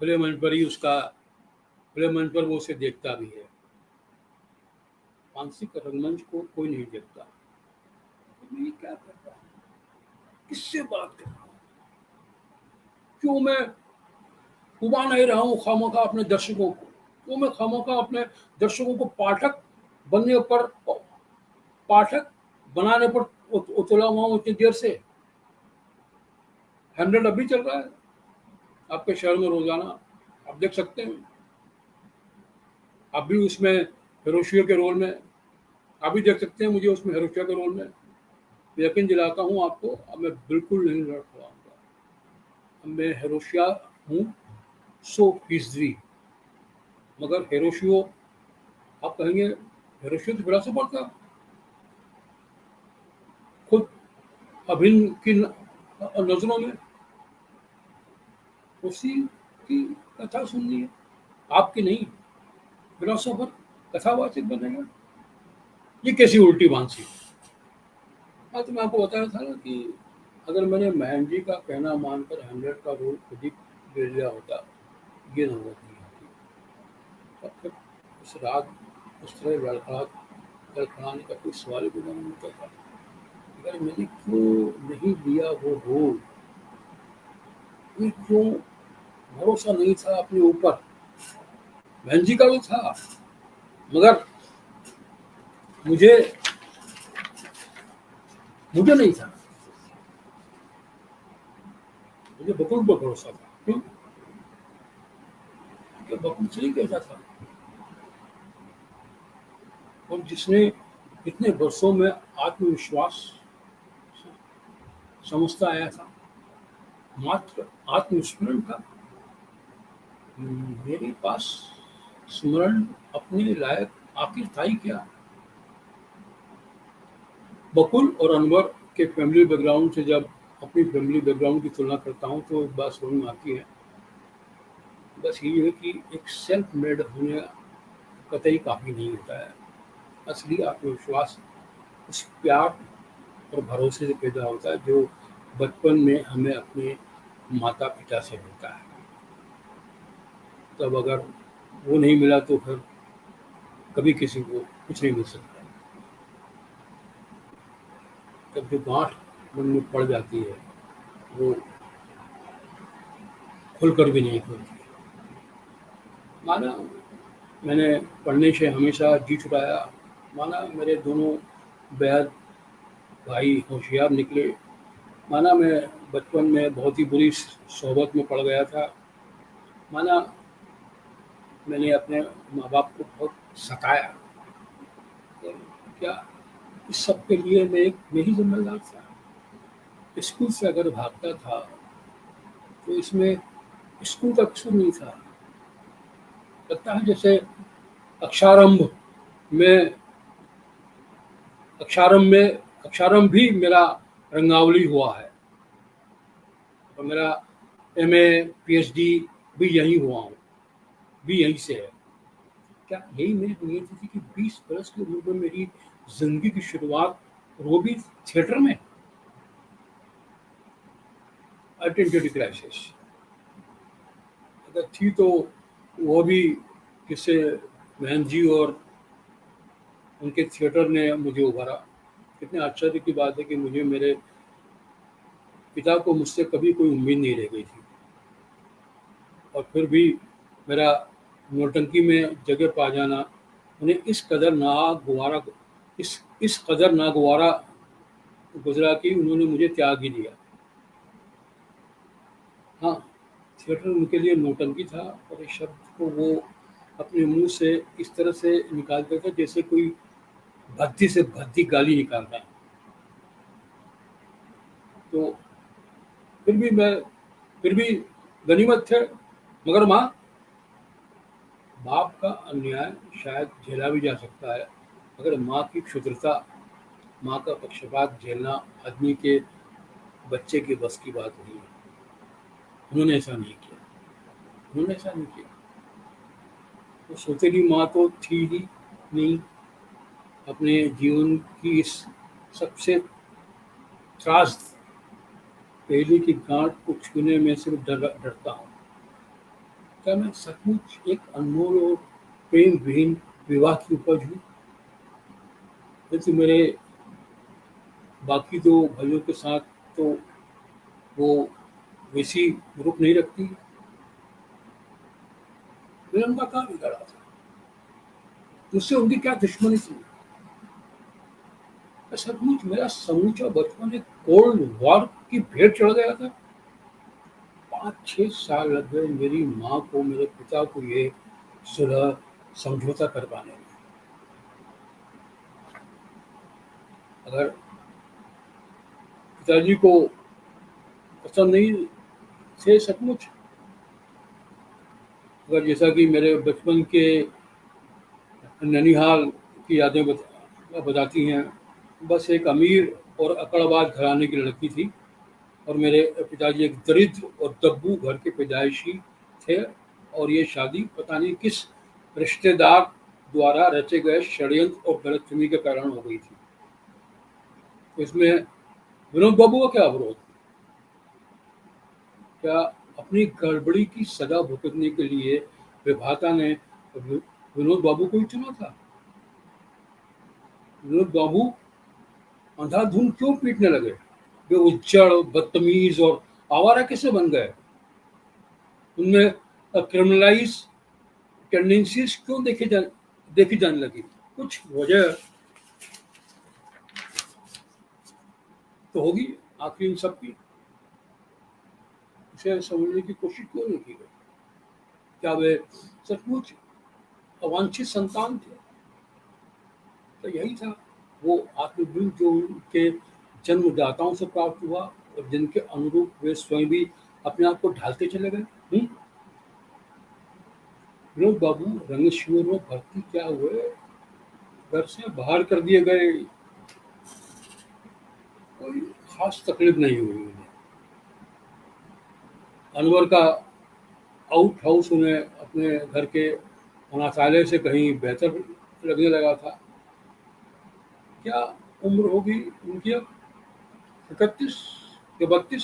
खुले मंच पर ही उसका खुले मंच पर वो उसे देखता भी है। मानसिक रंगमंच को कोई नहीं देखता। तो मैं ये क्या कर रहा हूँ, किससे बात कर रहा हूँ, क्यों मैं उबा नहीं रहा हूँ खामोखा अपने दर्शकों को। क्यों मैं खामोखा अपने दर्शकों को पाठक बनाने पर उतला हुआ हूँ इतनी देर से। हेमलेट अभी चल रहा है आपके शहर में रोजाना, आप देख सकते हैं। आप भी उसमें हिरोशिया के रोल में, आप भी देख सकते हैं मुझे उसमें हिरोशिया के रोल में। यकीन दिलाता हूँ आपको, अब मैं बिल्कुल नहीं लड़ पाऊंगा। अब मैं हिरोशिया हूँ 100%। मगर हिरोशियो, आप कहेंगे हिरोशियो तो बड़ा से पड़ता खुद अभिन्न की नजरों में उसी की कथा सुननी है, आपकी नहीं। फिलोसोफर कथावाचक बनेगा, ये कैसी उल्टी बांसी। हाँ, तो मैं आपको बता रहा था ना कि अगर मैंने महन जी का कहना मानकर हेमलेट का रोल खुद ही ले लिया होता, ये नौबत नहीं आती। तब तक उस रात उस तरह लड़खड़ाने का कोई सवाल ही पैदा नहीं होता था। अगर मैंने क्यों नहीं लिया वो रोल, ये क्यों भरोसा नहीं था अपने ऊपर। बहन जी का तो था, मगर मुझे मुझे नहीं था। मुझे बकुल पर भरोसा था। क्यों? क्योंकि बकुल सही कहता था, और जिसने इतने वर्षों में आत्मविश्वास समझता आया था, मात्र आत्मस्मरण का। मेरे पास स्मरण अपने लायक आखिर था ही क्या। बकुल और अनवर के फैमिली बैकग्राउंड से जब अपनी फैमिली बैकग्राउंड की तुलना करता हूँ तो एक बात समझ में आती है, बस ये है कि एक सेल्फ मेड होने कतई काफ़ी नहीं होता है। असली आत्मविश्वास उस प्यार और भरोसे से पैदा होता है जो बचपन में हमें अपने माता पिता से मिलता है। तब अगर वो नहीं मिला तो फिर कभी किसी को कुछ नहीं मिल सकता। तब जो गांठ मन में पड़ जाती है वो खुलकर भी नहीं खुलती। माना मैंने पढ़ने से हमेशा जी छुड़ाया, माना मेरे दोनों बेहद भाई होशियार निकले, माना मैं बचपन में बहुत ही बुरी सोहबत में पड़ गया था, माना मैंने अपने माँ बाप को बहुत सताया, तो क्या इस सब के लिए मैं ही जिम्मेदार था। स्कूल से अगर भागता था तो इसमें स्कूल का कसूर नहीं था। लगता है जैसे अक्षारंभ में अक्षारंभ भी मेरा रंगावली हुआ है, और मेरा एमए पीएचडी भी यहीं हुआ हूँ, भी यहीं से है। क्या यही मेरी नीयत थी कि 20 बरस की उम्र में मेरी जिंदगी की शुरुआत, और वो भी थिएटर में। आइडेंटिटी क्राइसिस अगर थी तो वो भी किससे, बहन जी और उनके थिएटर ने मुझे उभारा। कितने आश्चर्य की बात है कि मुझे मेरे पिता को मुझसे कभी कोई उम्मीद नहीं रह गई थी, और फिर भी मेरा नौटंकी में जगह पा जाना उन्हें इस कदर नागवारा गुजरा कि उन्होंने मुझे त्याग ही दिया। हाँ, थिएटर उनके लिए नौटंकी था, और इस शब्द को वो अपने मुंह से इस तरह से निकालते थे जैसे कोई भद्दी से भद्दी गाली निकालता है। तो फिर भी गनीमत थे। मगर माँ बाप का अन्याय शायद झेला भी जा सकता है, मगर माँ की क्षुद्रता, माँ का पक्षपात झेलना आदमी के बच्चे के बस की बात नहीं है। उन्होंने ऐसा नहीं किया, उन्होंने ऐसा नहीं किया। वो सौतेली माँ तो थी ही नहीं। अपने जीवन की इस सबसे त्रास पहले की गांठ को छूने में सिर्फ डरता हूँ। क्या मैं सचमुच एक अनमोल और प्रेम विहीन विवाह की उपज हूँ? वैसे मेरे बाकी दो भाइयों के साथ तो वो वैसी ग्रुप नहीं रखती। मैंने उनका कहाँ बिगाड़ा था? मुझसे उनकी क्या दुश्मनी थी? सचमुच मेरा समूचा बचपन एक कोल्ड वॉर की भेंट चढ़ गया था। 5-6 साल लग गए मेरी माँ को मेरे पिता को ये सुलह समझौता कर पाने में। अगर पिताजी को पसंद नहीं थे सचमुच, अगर जैसा कि मेरे बचपन के ननिहाल की यादें बताती हैं, बस एक अमीर और अकड़बाज घराने की लड़की थी, और मेरे पिताजी एक दरिद्र और दब्बू घर के पैदाइशी थे, और ये शादी पता नहीं किस रिश्तेदार द्वारा रचे गए षड्यंत्र और गलतफहमी के कारण हो गई थी। तो इसमें विनोद बाबू का क्या अवरोध? क्या अपनी गड़बड़ी की सजा भुगतने के लिए विधाता ने विनोद बाबू को ही चुना था? विनोद बाबू अंधाधुंध क्यों पीटने लगे? वे उज्जड़, बदतमीज और आवारा कैसे बन गए? उनमें क्रिमिनलाइज टेंडेंसीज क्यों देखी जाने लगी? कुछ वजह तो होगी आखिर इन सब की। उसे समझने की कोशिश क्यों नहीं की गई? क्या वे सचमुच अवांछित संतान थे? तो यही था वो आत्मबल जो उनके जन्मदाताओं से प्राप्त हुआ और जिनके अनुरूप वे स्वयं भी अपने आप को ढालते चले गए। विनोद बाबू रंग शिविर में भर्ती क्या हुए, घर से बाहर कर दिए गए, कोई खास तकलीफ नहीं हुई उन्हें। अनवर का आउट हाउस उन्हें अपने घर के अनाथालय से कहीं बेहतर लगने लगा था। क्या उम्र होगी उनकी अब? 31 या 32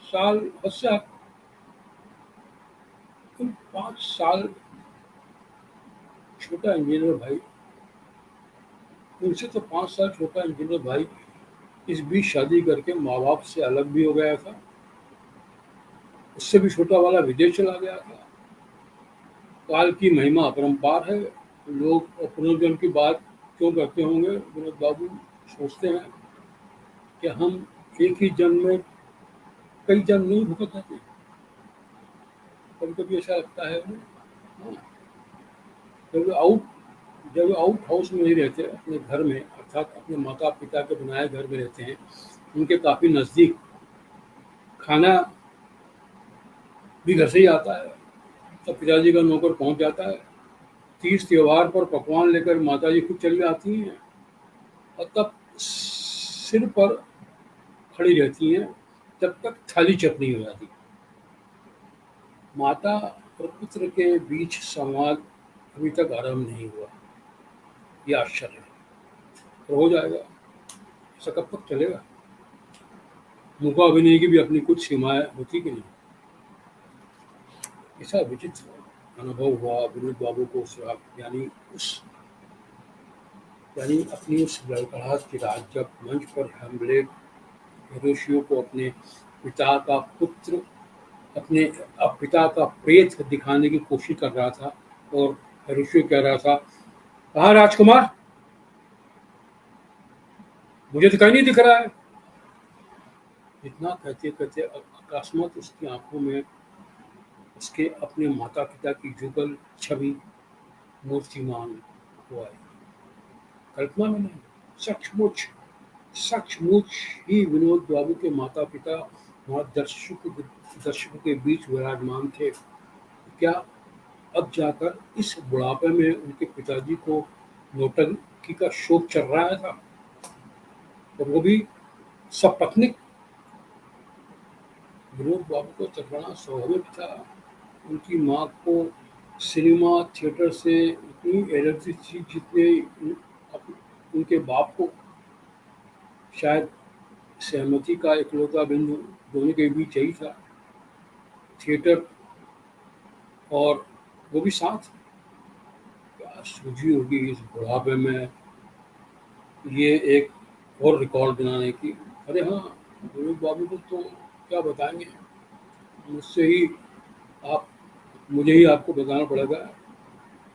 साल? अच्छा, कुल 5 साल छोटा इंजीनियर भाई, उनसे तो 5 साल छोटा इंजीनियर भाई इस बीच शादी करके माँ बाप से अलग भी हो गया था। उससे भी छोटा वाला विदेश चला गया था। काल की महिमा अपरंपार है। लोग पुनर्जन्म की बात क्यों करते होंगे? विनोद बाबू सोचते हैं कि हम एक ही जन्म में कई जन्म नहीं भुगत जाते। कभी कभी ऐसा लगता है उन्हें। हाँ, जब वे आउट हाउस में नहीं रहते, अपने घर में अर्थात अपने माता पिता के बनाए घर में रहते हैं, उनके काफ़ी नज़दीक खाना भी घर से ही आता है। तब पिताजी का नौकर पहुंच जाता है। तीज त्योहार पर पकवान लेकर माताजी खुद चली आती हैं और तब सिर पर खड़ी रहती हैं जब तक थाली चपनी हो जाती। माता और पुत्र के बीच संवाद अभी तक आरंभ नहीं हुआ। ये आश्चर्य है। तो हो जाएगा। ऐसा कब तक चलेगा? मूका अभिनय की भी अपनी कुछ सीमाएं होती कि नहीं। ऐसा विचित्र अनुभव हुआ विनोद बाबू को उस वक्त, यानी अपनी उस लड़खड़ाहट की रात जब मंच पर हेमलेट होरेशियो को अपने पिता का पुत्र, अपने पिता का प्रेत दिखाने की कोशिश कर रहा था और होरेशियो कह रहा था, कहाँ राजकुमार, मुझे दिखाई नहीं दिख रहा है। इतना कहते कहते अकस्मात उसकी आंखों में उसके अपने माता पिता की जुगल छवि मूर्तिमान हो आई। कल्पना में नहीं, सचमुच सचमुच ही विनोद बाबू के माता पिता वहाँ दर्शकों के बीच विराजमान थे। क्या अब जाकर इस बुढ़ापे में उनके पिताजी को नौटंकी का शौक चल रहा था, और वो भी सपत्नीक? विनोद बाबू को चलना स्वाभाविक था। उनकी माँ को सिनेमा थिएटर से इतनी एलर्जी थी जितने उनके बाप को। शायद सहमति का इकलौता बिंदु दोनों के बीच यही था, थिएटर, और वो भी साथ। क्या सूझी होगी इस बुढ़ापे में ये एक और रिकॉर्ड बनाने की। अरे हाँ, विनोद बाबू को तो क्या बताएंगे, मुझसे ही आप मुझे ही आपको बताना पड़ेगा।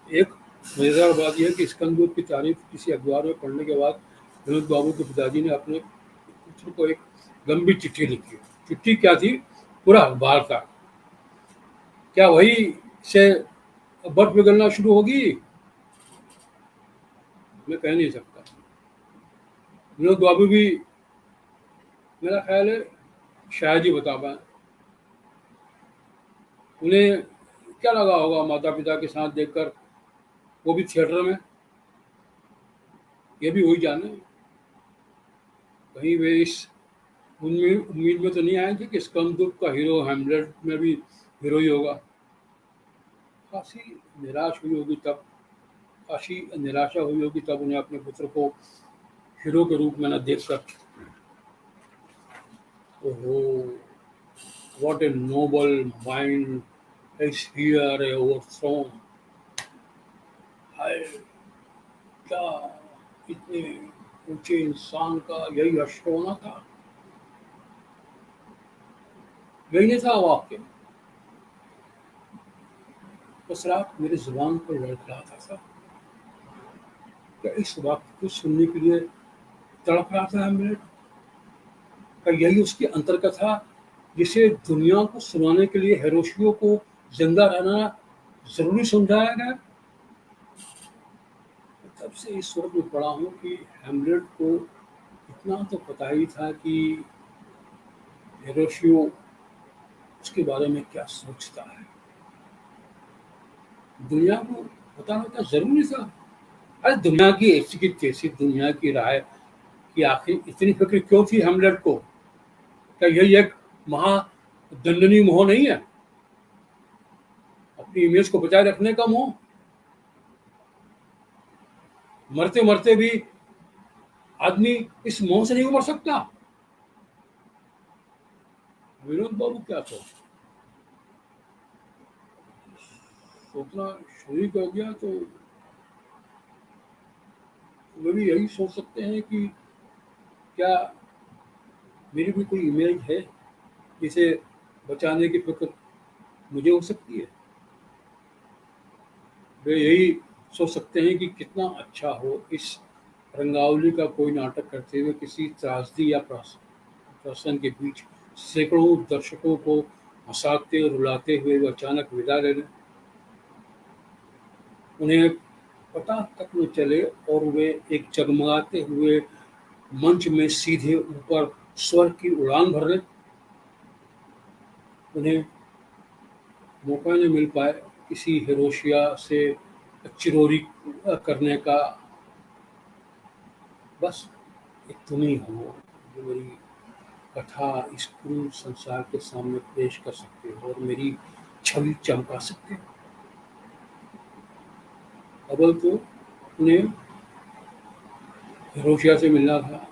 एक मज़ेदार बात यह है कि स्कंदूर की तारीफ किसी अखबार में पढ़ने के बाद विनोद बाबू के पिताजी ने अपने पुत्र को एक लंबी चिट्ठी लिखी। चिट्ठी क्या थी? पूरा अखबार था। क्या वही से बर्फ पिघलना शुरू होगी? मैं कह नहीं सकता। विनोद बाबू भी, मेरा ख्याल है, शायद ही बता पाए। उन्हें क्या लगा होगा माता पिता के साथ देखकर, वो भी थिएटर में? ये भी वही जाने। कहीं वे इस उम्मीद में तो नहीं आए थे कि स्कंदूर का हीरो हेमलेट में भी हीरो ही होगा। काशी निराश हुई होगी तब काशी निराशा हुई होगी तब उन्हें अपने पुत्र को हीरो के रूप में न देखकर। ओहो, what a noble mind is here overthrown. हाय, क्या इतने ऊंचे इंसान का यही हश्र होना था, यही नहीं था वाक्य। बस रात मेरी जुबान पर लड़खड़ाता था, क्या इस वाक्य को सुनने के लिए तड़प रहा था हेमलेट? क्या यही उसकी अंतरकथा, जिसे दुनिया को सुनाने के लिए हिरोशियो को जिंदा रहना जरूरी समझाया गया? तब से इस स्वर्ग में पड़ा हूँ कि हेमलेट को इतना तो पता ही था कि हिरोशियो उसके बारे में क्या सोचता है। दुनिया को बताना क्या जरूरी था? अरे दुनिया की ऐसी की तैसी दुनिया की राय कि आखिर इतनी फिक्र क्यों थी हेमलेट को? क्या यही एक महादंडनीय मोह नहीं है, अपनी इमेज को बचाए रखने का मोह? मरते मरते भी आदमी इस मोह से नहीं उबर सकता। विनोद बाबू क्या तो सोचना शुरू कर दिया, तो वे भी यही सोच सकते हैं कि क्या मेरी भी कोई इमेज है जिसे बचाने की फिक्र मुझे हो सकती है। वे यही सोच सकते हैं कि कितना अच्छा हो इस रंगावली का कोई नाटक करते हुए किसी त्रासदी या प्रसंग के बीच सैकड़ों दर्शकों को हंसाते और रुलाते हुए वो अचानक विदा ले लें। उन्हें पता तक न चले और वे एक जगमगाते हुए मंच में सीधे ऊपर स्वर की उड़ान भर लें। उन्हें मौका न मिल पाए किसी हिरोशिया से चिरोरी करने का। बस एक तुम ही हो जो मेरी कथा इस पूर्ण संसार के सामने पेश कर सकते हो और मेरी छवि चमका सकते हो। अव्वल तो उन्हें हिरोशिया से मिलना था।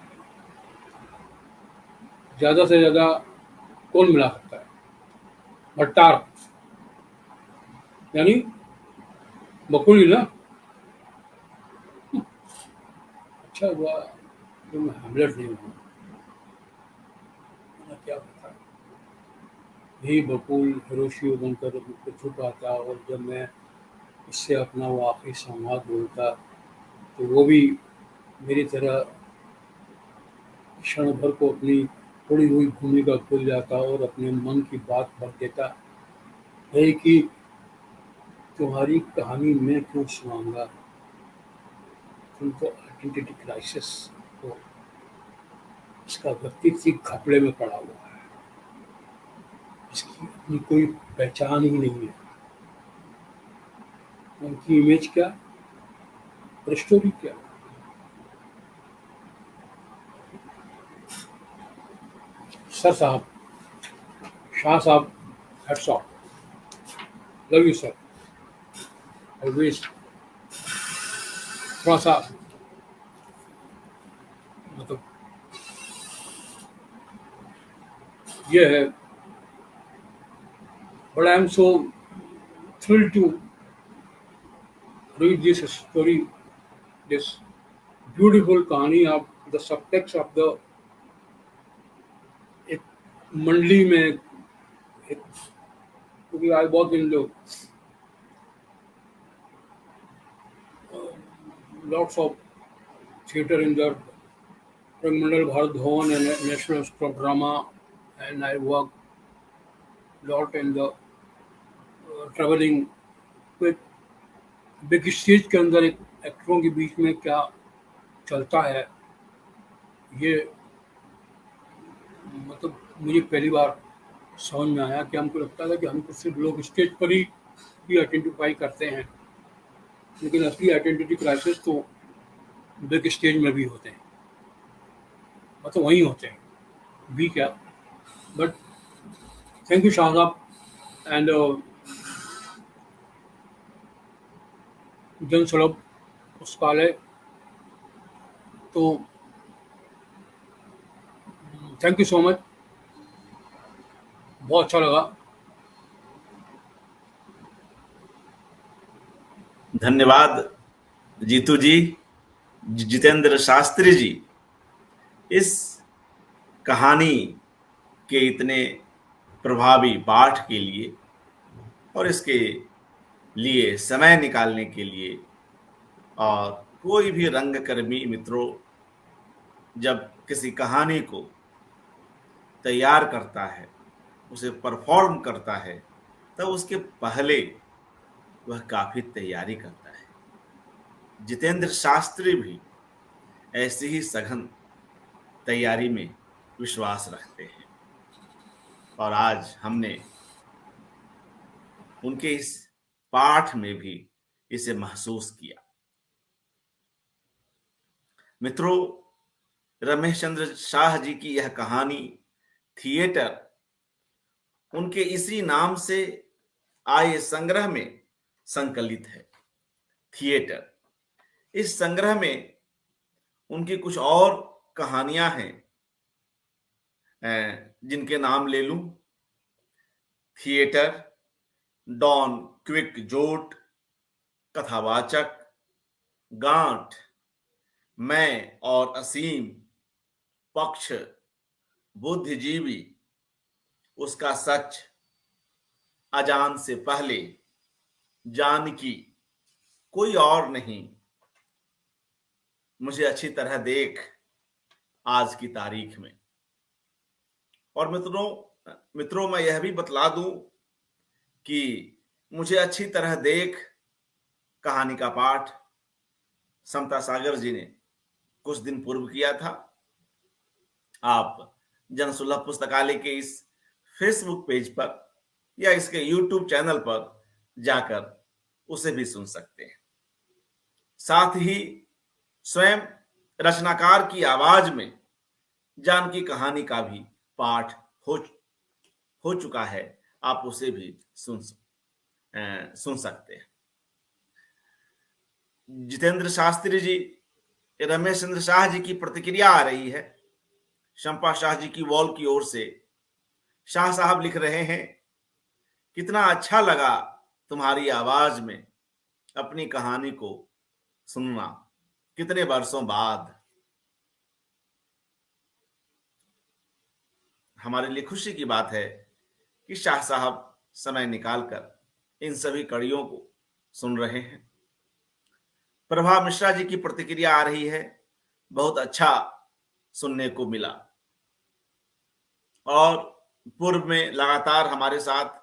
ज़्यादा से ज़्यादा कौन मिला सकता है? भट्टार, यानी बकुली ना। अच्छा हुआ कि मैं हेमलेट नहीं हूँ, वरना क्या पता यही बकुल हिरोशियो बनकर मुझ पे छुप आता, और जब मैं इससे अपना वो आखिरी संवाद बोलता तो वो भी मेरी तरह क्षण भर को अपनी थोड़ी हुई भूमिका भूल जाता और अपने मन की बात भर देता है कि तुम्हारी कहानी मैं क्यों सुनाऊंगा, तुम तो आइडेंटिटी क्राइसिस हो, इसका व्यक्तित्व ही घपले में पड़ा हुआ है, इसकी अपनी कोई पहचान ही नहीं है। उनकी इमेज क्या और स्टोरी क्या? सर साहब, शाह साहब, hats off, love you sir. Always थोड़ा सा मतलब ये है, but I am so thrilled to read this story, this beautiful कहानी of the subtext of the एक मंडली में एक, क्योंकि I work in the lots of theater in the Rangmandal Bharat Bhavan and National Institute of Drama, and I work lot in the traveling with big stage के अंदर एक एक्टरों के बीच में क्या चलता है, ये मतलब मुझे पहली बार समझ में आया कि हमको लगता था कि हमको सिर्फ लोग स्टेज पर ही आइडेंटिफाई करते हैं, लेकिन असली आइडेंटिटी क्राइसिस तो बिग स्टेज में भी होते हैं, मतलब वहीं होते हैं भी क्या। बट थैंक यू शाह साहब एंड जन सुलभ पुस्तकालय, तो थैंक यू सो मच, बहुत अच्छा लगा। धन्यवाद जीतू जी। जितेंद्र शास्त्री जी इस कहानी के इतने प्रभावी पाठ के लिए और इसके लिए समय निकालने के लिए, और कोई भी रंगकर्मी मित्रों जब किसी कहानी को तैयार करता है, उसे परफॉर्म करता है, तब उसके पहले वह काफी तैयारी करता है। जितेंद्र शास्त्री भी ऐसी ही सघन तैयारी में विश्वास रखते हैं, और आज हमने उनके इस पाठ में भी इसे महसूस किया। मित्रों, रमेश चंद्र शाह जी की यह कहानी थिएटर उनके इसी नाम से आए संग्रह में संकलित है। थिएटर, इस संग्रह में उनकी कुछ और कहानियां हैं जिनके नाम ले लूं। थिएटर, डॉन क्विक जोट, कथावाचक, गांठ, मैं और असीम, पक्ष, बुद्धिजीवी, उसका सच, अजान से पहले, जानकी, कोई और नहीं, मुझे अच्छी तरह देख, आज की तारीख में। और मित्रों मैं यह भी बतला दूं कि मुझे अच्छी तरह देख कहानी का पाठ समता सागर जी ने कुछ दिन पूर्व किया था। आप जनसुलभ पुस्तकालय के इस फेसबुक पेज पर या इसके यूट्यूब चैनल पर जाकर उसे भी सुन सकते हैं। साथ ही स्वयं रचनाकार की आवाज में जानकी कहानी का भी पाठ हो चुका है, आप उसे भी सुन सकते हैं। जितेंद्र शास्त्री जी, रमेश चंद्र शाह जी की प्रतिक्रिया आ रही है शंपा शाह जी की वॉल की ओर से। शाह साहब लिख रहे हैं, कितना अच्छा लगा तुम्हारी आवाज में अपनी कहानी को सुनना, कितने वर्षों बाद। हमारे लिए खुशी की बात है कि शाह साहब समय निकालकर इन सभी कड़ियों को सुन रहे हैं। प्रभा मिश्रा जी की प्रतिक्रिया आ रही है, बहुत अच्छा सुनने को मिला। और पूर्व में लगातार हमारे साथ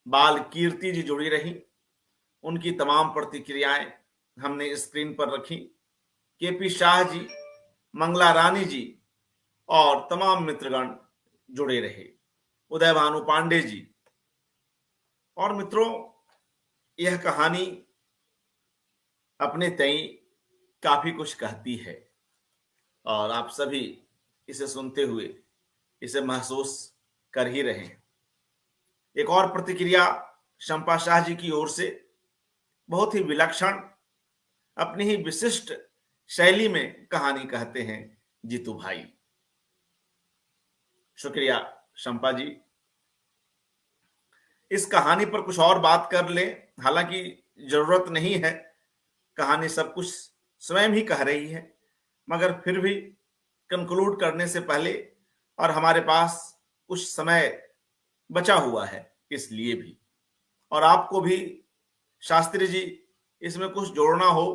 बाल कीर्ति जी जुड़ी रही, उनकी तमाम प्रतिक्रियाएं हमने स्क्रीन पर रखी। केपी शाह जी, मंगला रानी जी और तमाम मित्रगण जुड़े रहे, उदय भानु पांडे जी। और मित्रों, यह कहानी अपने तई काफी कुछ कहती है, और आप सभी इसे सुनते हुए इसे महसूस कर ही रहे हैं। एक और प्रतिक्रिया शंपा शाह जी की ओर से, बहुत ही विलक्षण, अपनी ही विशिष्ट शैली में कहानी कहते हैं जीतू भाई। शुक्रिया शंपा जी। इस कहानी पर कुछ और बात कर ले, हालांकि जरूरत नहीं है, कहानी सब कुछ स्वयं ही कह रही है, मगर फिर भी कंक्लूड करने से पहले, और हमारे पास कुछ समय बचा हुआ है इसलिए भी, और आपको भी शास्त्री जी इसमें कुछ जोड़ना हो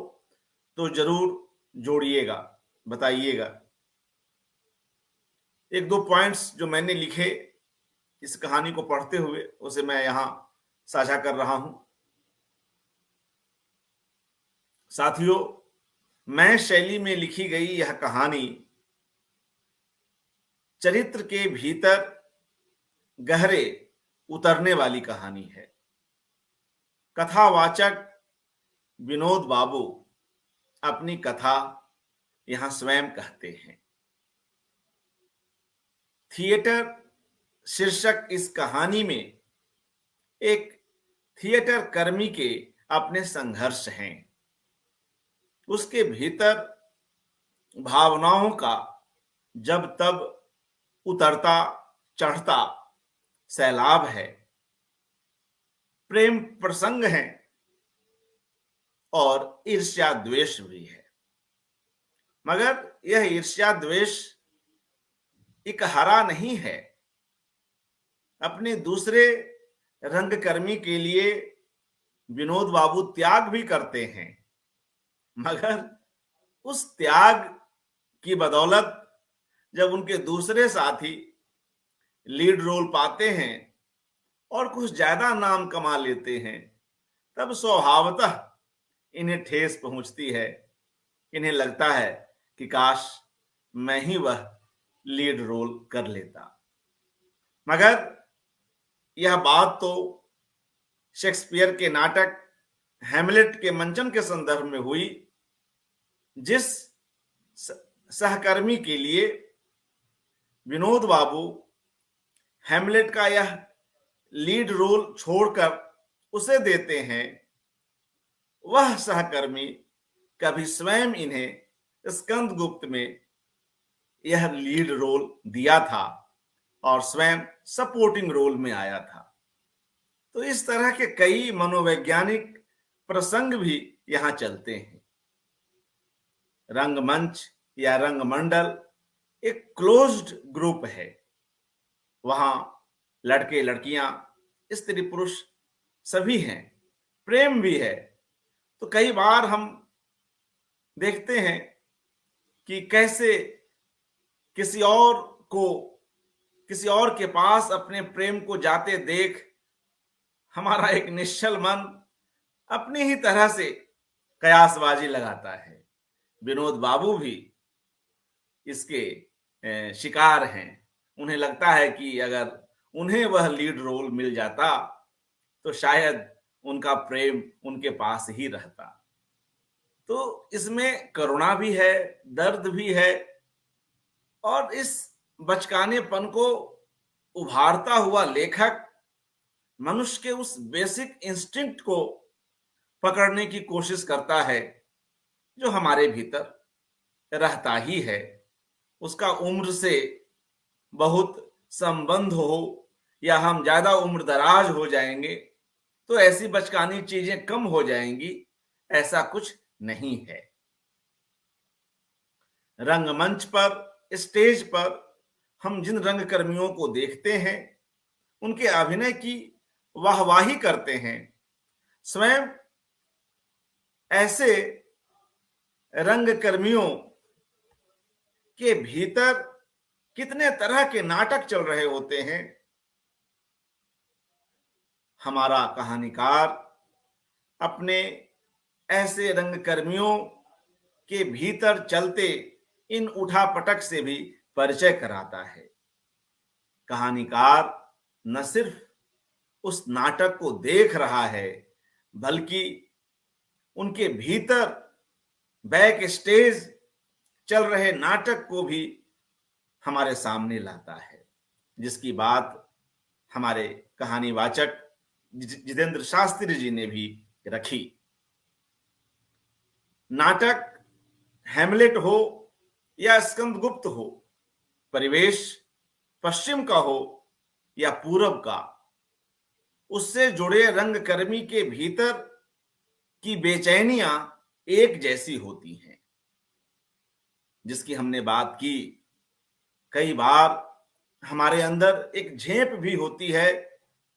तो जरूर जोड़िएगा, बताइएगा। एक दो पॉइंट्स जो मैंने लिखे इस कहानी को पढ़ते हुए, उसे मैं यहां साझा कर रहा हूं। साथियों, मैं शैली में लिखी गई यह कहानी चरित्र के भीतर गहरे उतरने वाली कहानी है। कथावाचक विनोद बाबू अपनी कथा यहां स्वयं कहते हैं। थिएटर शीर्षक इस कहानी में एक थिएटर कर्मी के अपने संघर्ष हैं, उसके भीतर भावनाओं का जब तब उतरता चढ़ता सैलाब है, प्रेम प्रसंग है और ईर्ष्या द्वेष भी है। मगर यह ईर्ष्या द्वेष इकहरा नहीं है। अपने दूसरे रंगकर्मी के लिए विनोद बाबू त्याग भी करते हैं, मगर उस त्याग की बदौलत जब उनके दूसरे साथी लीड रोल पाते हैं और कुछ ज्यादा नाम कमा लेते हैं, तब स्वभावतः इन्हें ठेस पहुंचती है। इन्हें लगता है कि काश मैं ही वह लीड रोल कर लेता। मगर यह बात तो शेक्सपियर के नाटक हैमलेट के मंचन के संदर्भ में हुई, जिस सहकर्मी के लिए विनोद बाबू हैमलेट का यह लीड रोल छोड़कर उसे देते हैं, वह सहकर्मी कभी स्वयं इन्हें स्कंदगुप्त में यह लीड रोल दिया था और स्वयं सपोर्टिंग रोल में आया था। तो इस तरह के कई मनोवैज्ञानिक प्रसंग भी यहां चलते हैं। रंगमंच या रंगमंडल एक क्लोज्ड ग्रुप है। वहां लड़के लड़कियां स्त्री पुरुष सभी हैं, प्रेम भी है। तो कई बार हम देखते हैं कि कैसे किसी और के पास अपने प्रेम को जाते देख हमारा एक निश्चल मन अपनी ही तरह से कयासबाजी लगाता है। विनोद बाबू भी इसके शिकार हैं। उन्हें लगता है कि अगर उन्हें वह लीड रोल मिल जाता तो शायद उनका प्रेम उनके पास ही रहता। तो इसमें करुणा भी है, दर्द भी है, और इस बचकानेपन को उभारता हुआ लेखक मनुष्य के उस बेसिक इंस्टिंक्ट को पकड़ने की कोशिश करता है जो हमारे भीतर रहता ही है। उसका उम्र से बहुत संबंध हो या हम ज्यादा उम्र दराज हो जाएंगे तो ऐसी बचकानी चीजें कम हो जाएंगी, ऐसा कुछ नहीं है। रंगमंच पर, स्टेज पर हम जिन रंगकर्मियों को देखते हैं, उनके अभिनय की वाहवाही करते हैं, स्वयं ऐसे रंगकर्मियों के भीतर कितने तरह के नाटक चल रहे होते हैं। हमारा कहानीकार अपने ऐसे रंगकर्मियों के भीतर चलते इन उठापटक से भी परिचय कराता है। कहानीकार न सिर्फ उस नाटक को देख रहा है, बल्कि उनके भीतर बैक स्टेज चल रहे नाटक को भी हमारे सामने लाता है, जिसकी बात हमारे कहानीवाचक जितेंद्र शास्त्री जी ने भी रखी। नाटक हैमलेट हो या स्कंदगुप्त हो, परिवेश पश्चिम का हो या पूरब का, उससे जुड़े रंगकर्मी के भीतर की बेचैनियां एक जैसी होती हैं, जिसकी हमने बात की। कई बार हमारे अंदर एक झेप भी होती है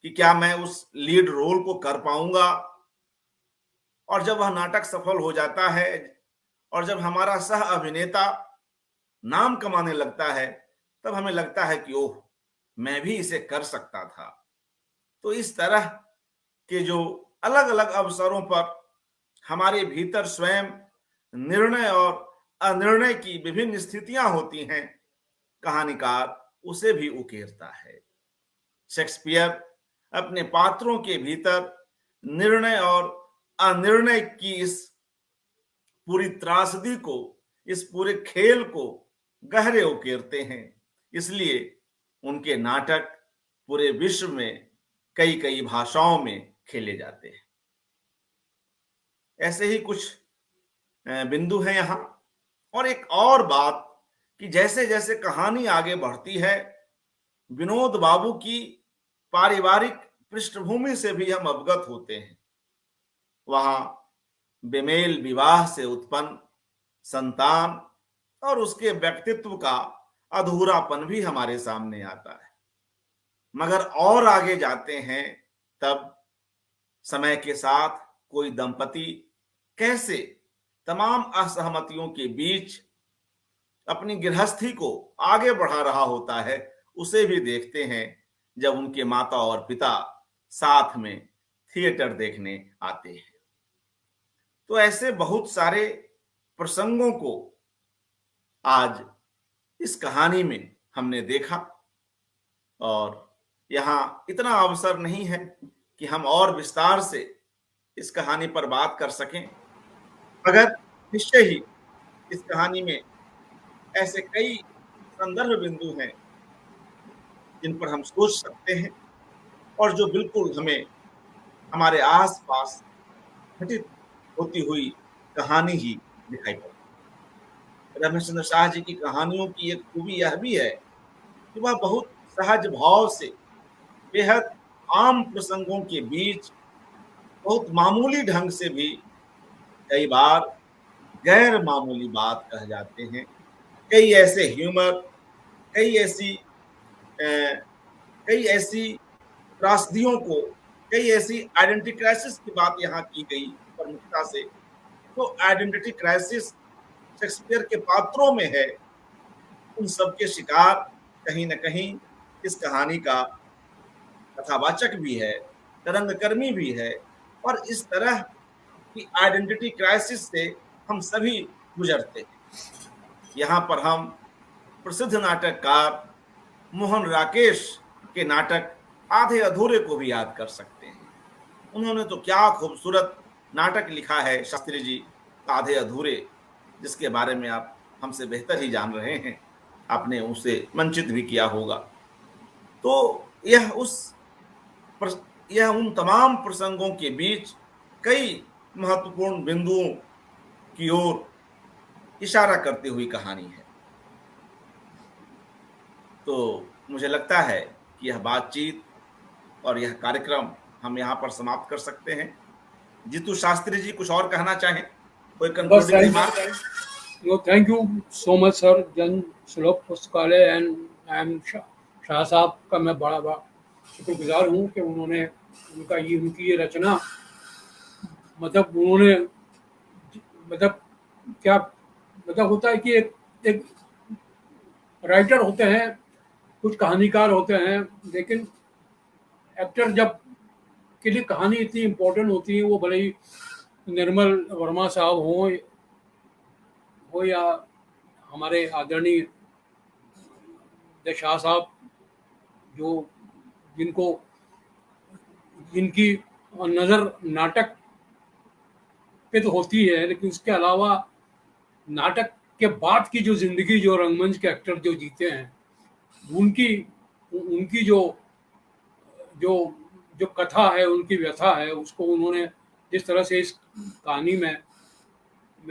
कि क्या मैं उस लीड रोल को कर पाऊंगा, और जब वह नाटक सफल हो जाता है और जब हमारा सह अभिनेता नाम कमाने लगता है, तब हमें लगता है कि ओह, मैं भी इसे कर सकता था। तो इस तरह के जो अलग अलग अवसरों पर हमारे भीतर स्वयं निर्णय और अनिर्णय की विभिन्न स्थितियां होती हैं, कहानीकार उसे भी उकेरता है। शेक्सपियर अपने पात्रों के भीतर निर्णय और अनिर्णय की इस पूरी त्रासदी को, इस पूरे खेल को गहरे उकेरते हैं। इसलिए उनके नाटक पूरे विश्व में कई कई भाषाओं में खेले जाते हैं। ऐसे ही कुछ बिंदु हैं यहां। और एक और बात कि जैसे जैसे कहानी आगे बढ़ती है, विनोद बाबू की पारिवारिक पृष्ठभूमि से भी हम अवगत होते हैं। वहां बेमेल विवाह से उत्पन्न संतान और उसके व्यक्तित्व का अधूरापन भी हमारे सामने आता है। मगर और आगे जाते हैं तब समय के साथ कोई दंपति कैसे तमाम असहमतियों के बीच अपनी गृहस्थी को आगे बढ़ा रहा होता है, उसे भी देखते हैं जब उनके माता और पिता साथ में थिएटर देखने आते हैं। तो ऐसे बहुत सारे प्रसंगों को आज इस कहानी में हमने देखा, और यहाँ इतना अवसर नहीं है कि हम और विस्तार से इस कहानी पर बात कर सकें, मगर निश्चय ही इस कहानी में ऐसे कई संदर्भ बिंदु हैं जिन पर हम सोच सकते हैं और जो बिल्कुल हमें हमारे आसपास घटित होती हुई कहानी ही दिखाई पड़ती है। रमेश चंद्र शाह जी की कहानियों की एक खूबी यह भी है कि वह बहुत सहज भाव से बेहद आम प्रसंगों के बीच बहुत मामूली ढंग से भी कई बार गैर मामूली बात कह जाते हैं। कई ऐसे ह्यूमर, कई ऐसी कई ऐसी त्रासदियों को, कई ऐसी आइडेंटिटी क्राइसिस की बात यहाँ की गई प्रमुखता से। तो आइडेंटिटी क्राइसिस शेक्सपियर के पात्रों में है, उन सबके शिकार कहीं न कहीं इस कहानी का कथावाचक भी है, रंगकर्मी भी है, और इस तरह की आइडेंटिटी क्राइसिस से हम सभी गुजरते हैं। यहाँ पर हम प्रसिद्ध नाटककार मोहन राकेश के नाटक आधे अधूरे को भी याद कर सकते हैं। उन्होंने तो क्या खूबसूरत नाटक लिखा है शास्त्री जी, आधे अधूरे, जिसके बारे में आप हमसे बेहतर ही जान रहे हैं, आपने उसे मंचित भी किया होगा। तो यह उन तमाम प्रसंगों के बीच कई महत्वपूर्ण बिंदुओं की ओर इशारा करती हुई कहानी है। तो मुझे लगता है कि यह बातचीत और यह कार्यक्रम हम यहाँ पर समाप्त कर सकते हैं। जीतू शास्त्री जी कुछ और कहना चाहें, कोई concluding remark? No, thank you so much, sir. जन सुलभ पुस्तकालय एंड आई एम शाह साहब का मैं बड़ा बड़ा शुक्रगुजार हूँ कि उन्होंने उनकी ये रचना, मतलब उन्होंने, मतलब क्या, मतलब होता है कि एक राइटर होते हैं, कुछ कहानीकार होते हैं, लेकिन एक्टर जब के लिए कहानी इतनी इम्पोर्टेंट होती है, वो भले ही निर्मल वर्मा साहब हो या हमारे आदरणीय शाह साहब, जो जिनकी नज़र नाटक पे तो होती है, लेकिन उसके अलावा नाटक के बाद की जो जिंदगी जो रंगमंच के एक्टर जो जीते हैं, उनकी जो जो जो कथा है, उनकी व्यथा है, उसको उन्होंने जिस तरह से इस कहानी में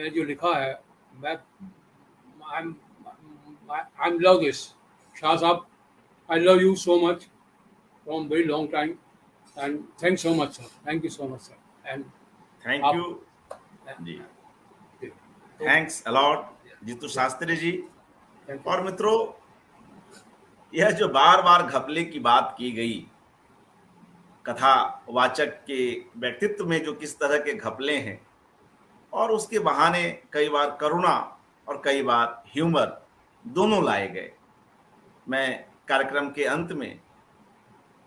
जो लिखा है, मैं आई लव दिस। शाह साहब, I love you so much from very long time, and thank so much sir, thank you so much sir, and thank you जी, थैंक्स अलॉट जीतू शास्त्री जी। और मित्रों, यह जो बार बार घपले की बात की गई, कथावाचक के व्यक्तित्व में जो किस तरह के घपले हैं, और उसके बहाने कई बार करुणा और कई बार ह्यूमर दोनों लाए गए। मैं कार्यक्रम के अंत में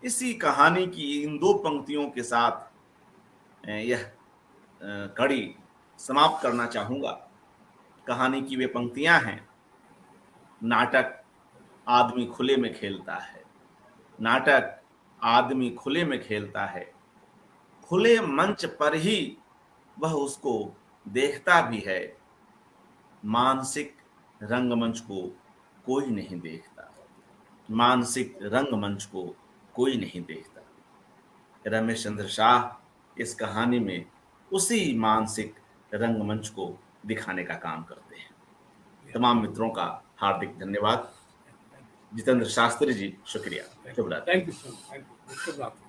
इसी कहानी की इन दो पंक्तियों के साथ यह कड़ी समाप्त करना चाहूंगा। कहानी की वे पंक्तियां हैं: नाटक आदमी खुले में खेलता है, नाटक आदमी खुले में खेलता है, खुले मंच पर ही वह उसको देखता भी है, मानसिक रंगमंच को कोई नहीं देखता, मानसिक रंगमंच को कोई नहीं देखता। रमेश चंद्र शाह इस कहानी में उसी मानसिक रंगमंच को दिखाने का काम करते हैं। तमाम मित्रों का हार्दिक धन्यवाद। जितेंद्र शास्त्री जी, शुक्रिया, शुभ रात्रि। Thank you sir, thank you, शुभ रात्रि।